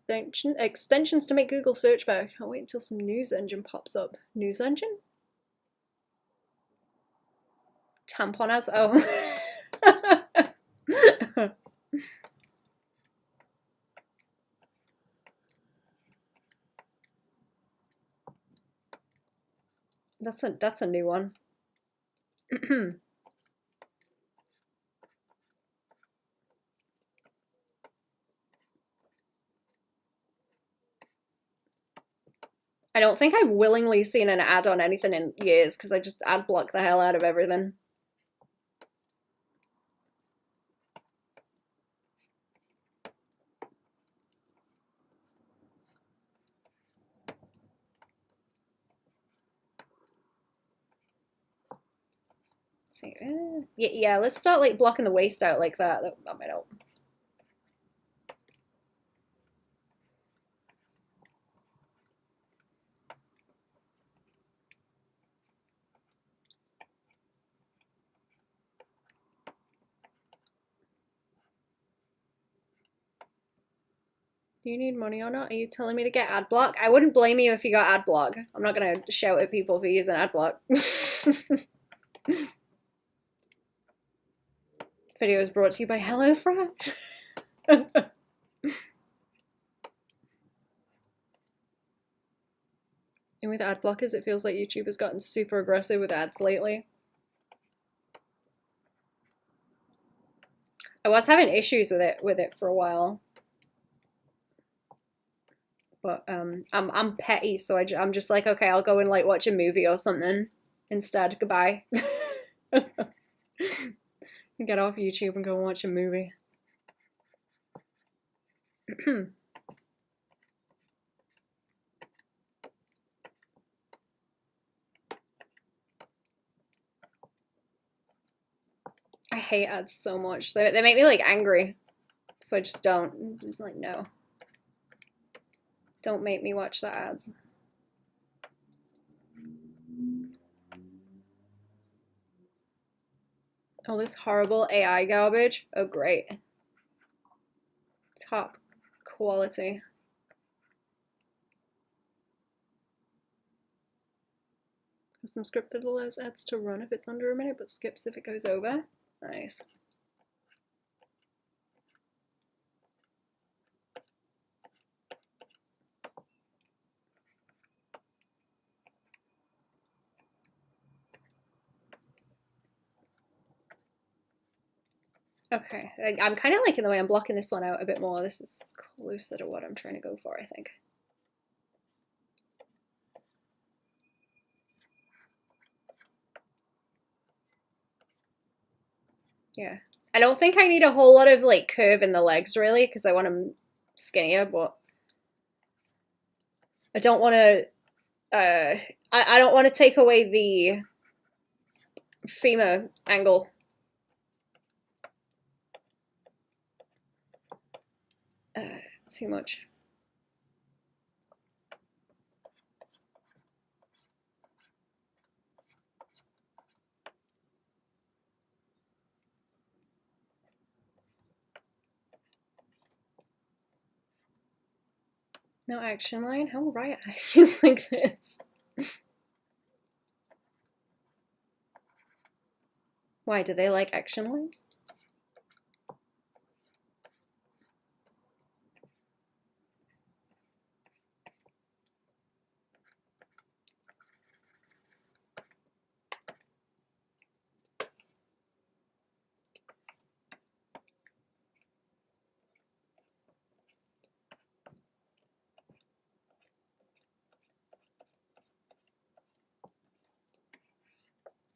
Extensions to make Google search better. I can't wait until some news engine pops up. News engine? Tampon ads? Oh. That's a new one. I don't think I've willingly seen an ad on anything in years because I just ad block the hell out of everything. See, yeah, let's start like blocking the waist out like that. That might help. Do you need money or not? Are you telling me to get ad block? I wouldn't blame you if you got ad block. I'm not gonna shout at people for using ad block. Video is brought to you by HelloFresh. And with ad blockers, it feels like YouTube has gotten super aggressive with ads lately. I was having issues with it for a while. But I'm petty, so I'm just like, okay, I'll go and like watch a movie or something instead. Goodbye. Get off YouTube and go and watch a movie. I hate ads so much. They make me like angry. So I just don't. I'm just like, no. Don't make me watch the ads. Oh, this horrible AI garbage. Oh, great. Top quality. Custom script that allows ads to run if it's under a minute, but skips if it goes over. Nice. Okay, I'm kind of liking the way I'm blocking this one out a bit more. This is closer to what I'm trying to go for, I think. Yeah. I don't think I need a whole lot of like curve in the legs really because I want them skinnier, but I don't want to I don't want to take away the femur angle. Too much. No action line? How right I feel like this. Why, do they like action lines?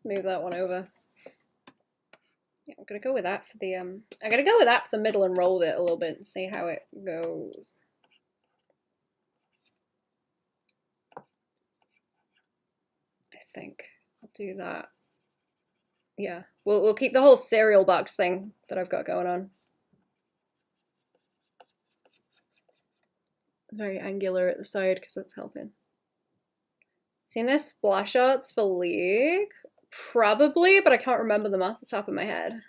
move that one over. Yeah, I'm gonna go with that for the I'm gonna go with that for the middle and roll it a little bit and see how it goes. I think I'll do that. Yeah, we'll keep the whole cereal box thing that I've got going on. It's very angular at the side because that's helping. Seen their splash arts for League? Probably, but I can't remember them off the top of my head.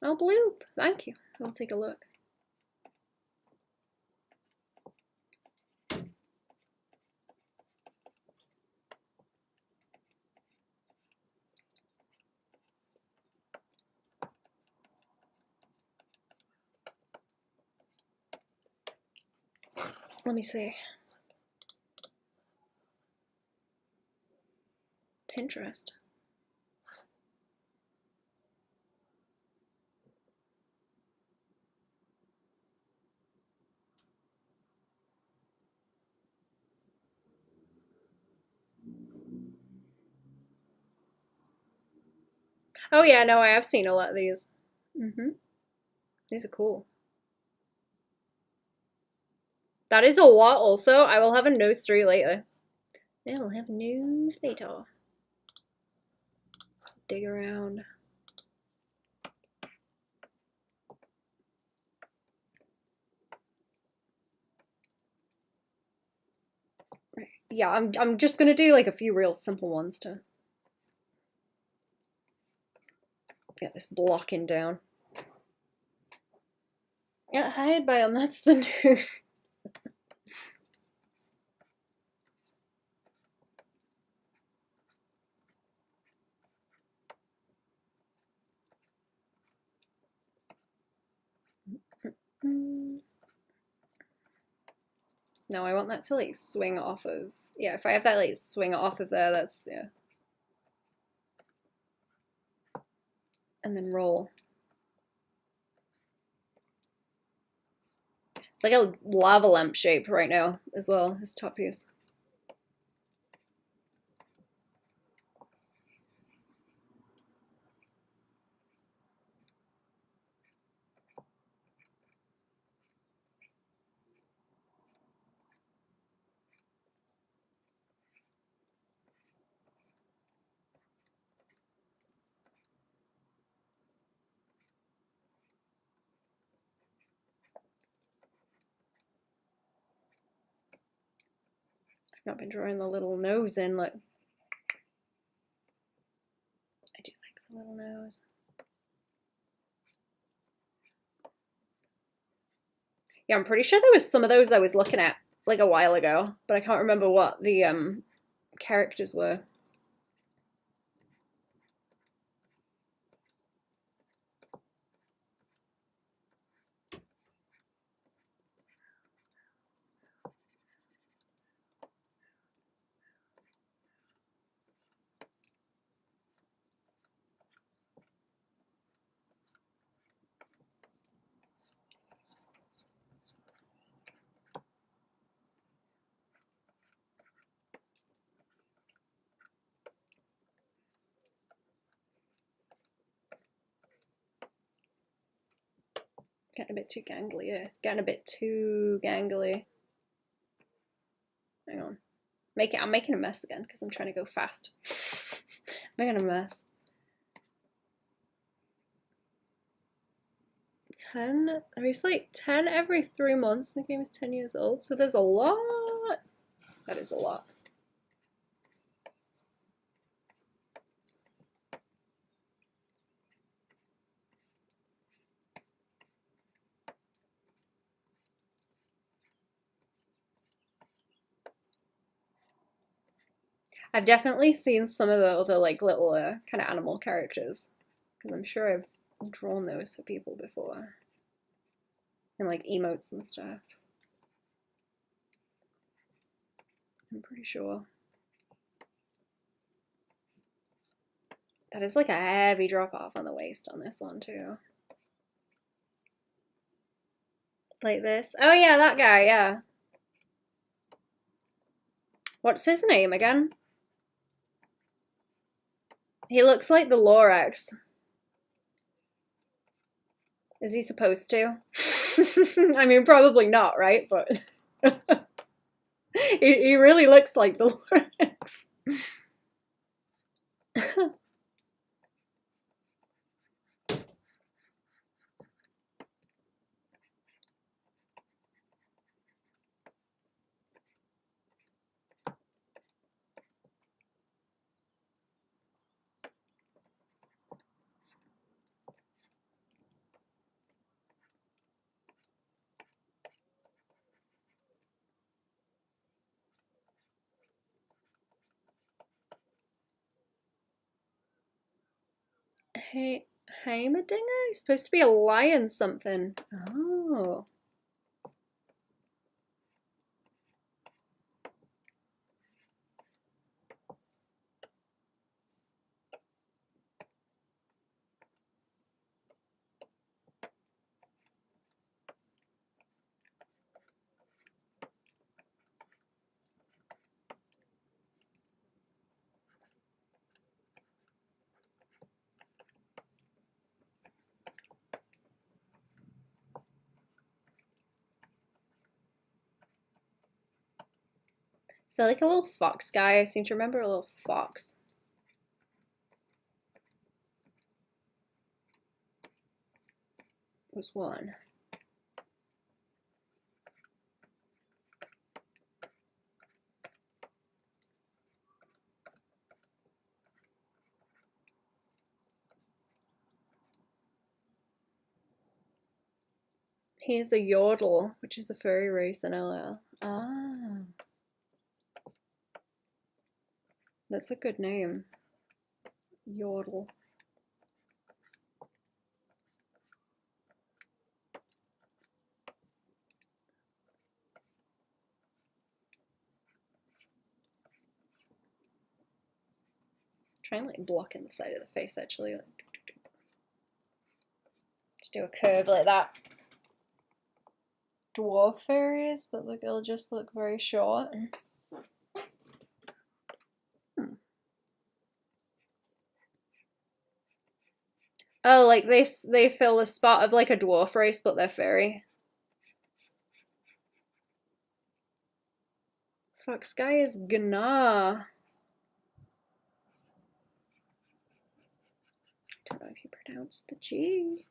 Oh, bloop. Thank you. I'll take a look. Let me see. Pinterest. Oh yeah, no, I have seen a lot of these. These are cool. That is a lot also. I will have a nose 3 later. I will have a nose later. Dig around. Right. Yeah, I'm just gonna do like a few real simple ones to get this blocking down. Yeah, hide biome, that's the news. No, I want that to like swing off of, yeah, if I have that like swing off of there, that's, yeah. And then roll. It's like a lava lamp shape right now as well, this top piece. I've not been drawing the little nose in, look. I do like the little nose. Yeah, I'm pretty sure there was some of those I was looking at like a while ago, but I can't remember what the characters were. Getting a bit too gangly, yeah. Getting a bit too gangly. Hang on. I'm making a mess again because I'm trying to go fast. Making a mess. 10, there's like 10 every 3 months and the game is 10 years old, so there's a lot. That is a lot. I've definitely seen some of the other like little kind of animal characters because I'm sure I've drawn those for people before, and like emotes and stuff. I'm pretty sure. That is like a heavy drop off on the waist on this one too. Like this. Oh yeah, that guy, yeah. What's his name again? He looks like the Lorax. Is he supposed to? I mean, probably not, right? But he really looks like the Lorax. Hey, Heimerdinger? He's supposed to be a lion something. Oh. Is that like a little fox guy? I seem to remember a little fox. It was one. He is a yodel, which is a furry race in LL. Ah. That's a good name. Yodel. Try and like block in the side of the face actually. Just do a curve like that. Dwarf fairies, but look, it'll just look very short. Oh, like they fill the spot of like a dwarf race, but they're fairy. Fox guy is Gna. Don't know if you pronounce the G.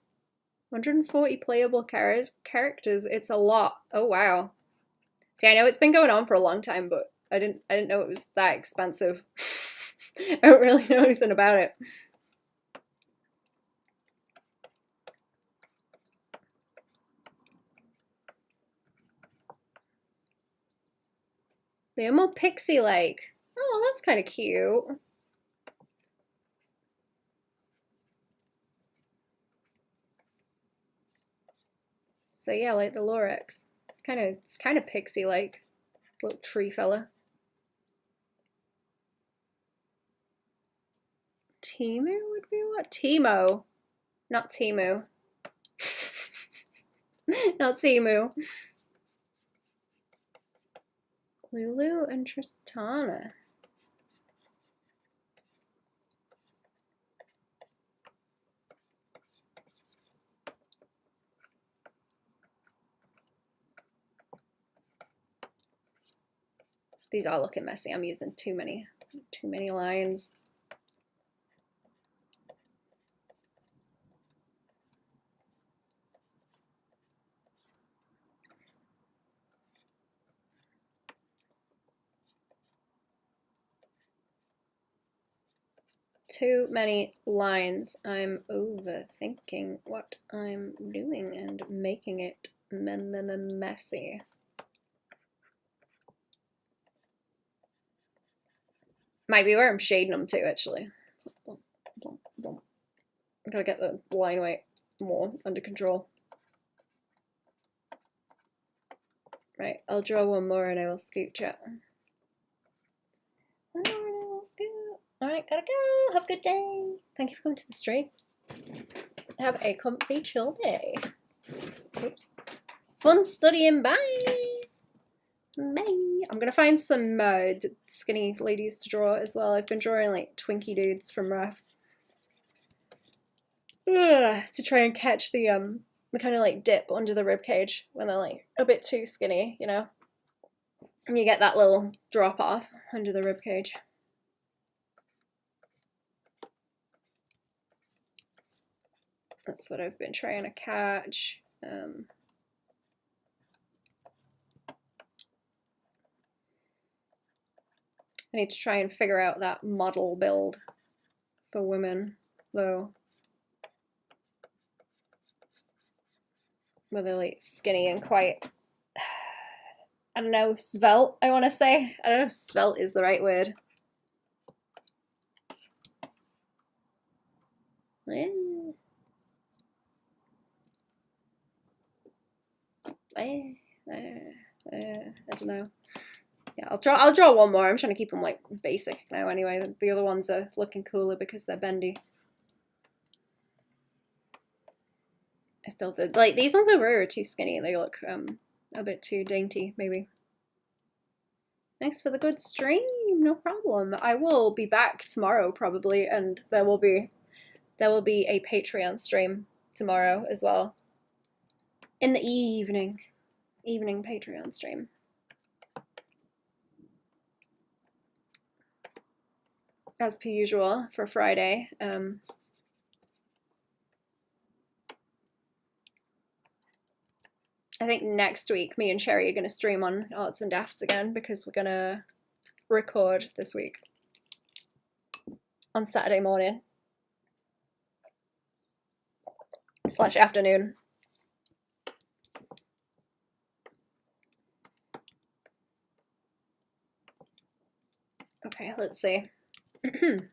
140 playable characters. It's a lot. Oh wow. See, I know it's been going on for a long time, but I didn't know it was that expensive. I don't really know anything about it. They're more pixie-like. Oh, that's kind of cute. So yeah, like the Lorax. It's kind of pixie-like. Little tree fella. Timu would be what? Timo. Not Timu. Not Timu. Lulu and Tristana. These are looking messy. I'm using too many lines. Too many lines. I'm overthinking what I'm doing and making it messy. Might be where I'm shading them too, actually. Gotta get the line weight more under control. Right, I'll draw one more and I will scooch it. Alright, gotta go. Have a good day. Thank you for coming to the stream. Have a comfy, chill day. Oops. Fun studying. Bye. Bye. I'm gonna find some skinny ladies to draw as well. I've been drawing like twinky dudes from Raf. To try and catch the kind of like dip under the rib cage when they're like a bit too skinny, you know. And you get that little drop off under the rib cage. That's what I've been trying to catch. I need to try and figure out that model build for women, though. Where they're like skinny and quite, I don't know, svelte, I want to say. I don't know if svelte is the right word. I don't know. Yeah, I'll draw one more. I'm trying to keep them like basic now anyway. The other ones are looking cooler because they're bendy. I still did like these ones over here are too skinny. They look a bit too dainty, maybe. Thanks for the good stream. No problem. I will be back tomorrow probably, and there will be a Patreon stream tomorrow as well. In the evening Patreon stream. As per usual for Friday. I think next week me and Sherry are going to stream on Arts and Dafts again because we're going to record this week on Saturday morning / afternoon. Okay, let's see. Can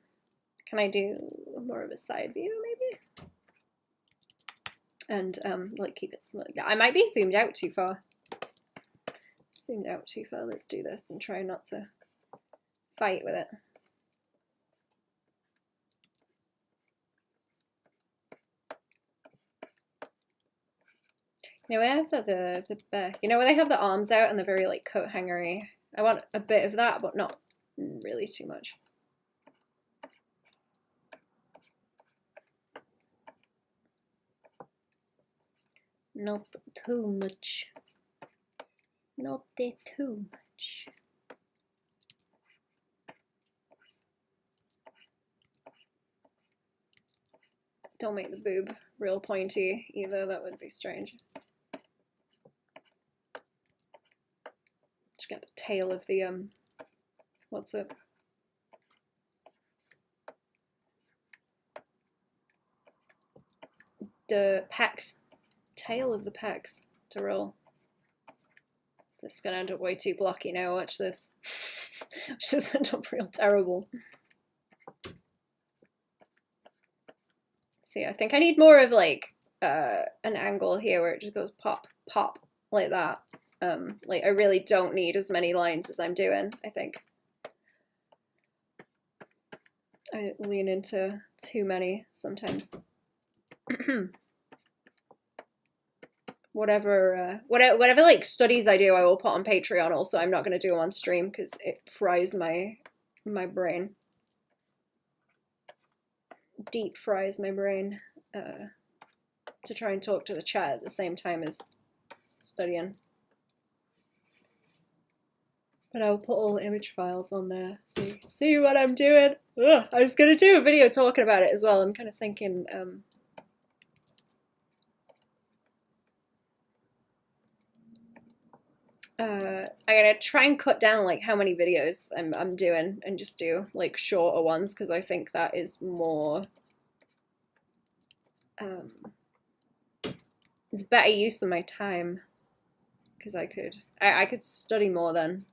I do more of a side view maybe? And like keep it smooth. I might be zoomed out too far. Let's do this and try not to fight with it. You know, I have the back. You know where they have the arms out and they're very like coat hangery. I want a bit of that, but not really too much. Not too much. Not too much. Don't make the boob real pointy either, that would be strange. Just get the tail of the what's it? The pecs. Tail of the pecs to roll. This is gonna end up way too blocky now, watch this. Which just end up real terrible. See, I think I need more of like an angle here where it just goes pop, pop, like that. Like I really don't need as many lines as I'm doing, I think. I lean into too many sometimes. Whatever like studies I do, I will put on Patreon. Also, I'm not going to do them on stream because it fries my brain. Deep fries my brain to try and talk to the chat at the same time as studying. But I'll put all the image files on there so you can see what I'm doing. Ugh, I was going to do a video talking about it as well. I'm kind of thinking I'm gonna try and cut down like how many videos I'm doing and just do like shorter ones because I think that is more it's better use of my time because I could study more then.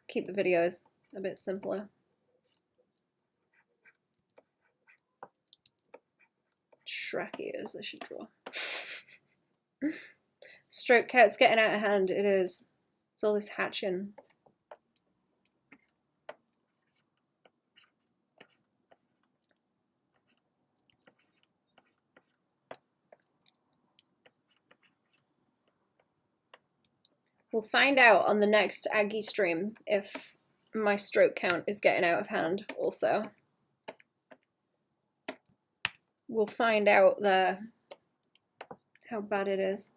Keep the videos a bit simpler. Shrek ears I should draw. Stroke cat's getting out of hand. It is. It's all this hatching. We'll find out on the next Aggie stream if my stroke count is getting out of hand also. We'll find out how bad it is,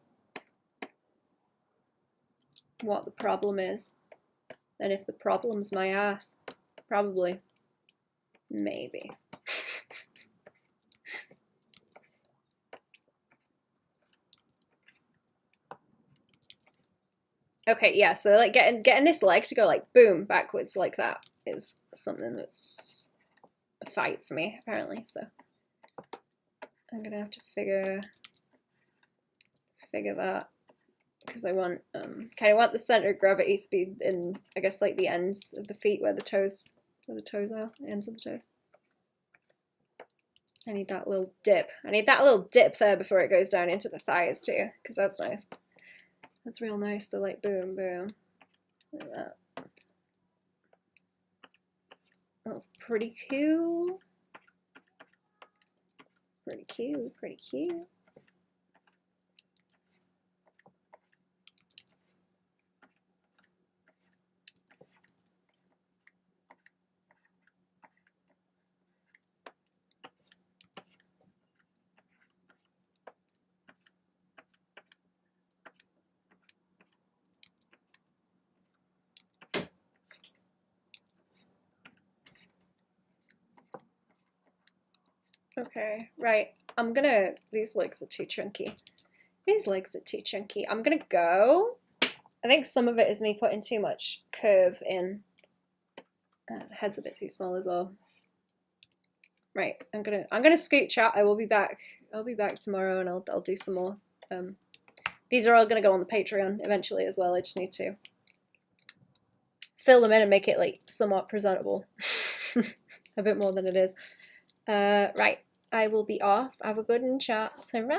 what the problem is, and if the problem's my ass. Probably. Maybe. Okay, yeah, so like getting this leg to go like boom backwards like that is something that's a fight for me apparently. So I'm gonna have to figure that, because I want kind of want the center of gravity to be in, I guess, like the ends of the feet where the toes are, the ends of the toes. I need that little dip. I need that little dip there before it goes down into the thighs too, because that's nice. That's real nice. The like boom, boom, like that. That's pretty cool. Pretty cute. Pretty cute. Okay, right. These legs are too chunky. These legs are too chunky. I'm gonna go. I think some of it is me putting too much curve in. The head's a bit too small as well. Right, I'm gonna scooch out. I will be back. I'll be back tomorrow, and I'll do some more. These are all gonna go on the Patreon eventually as well. I just need to fill them in and make it like somewhat presentable, a bit more than it is. Right, I will be off. Have a good chat. Ta-ra!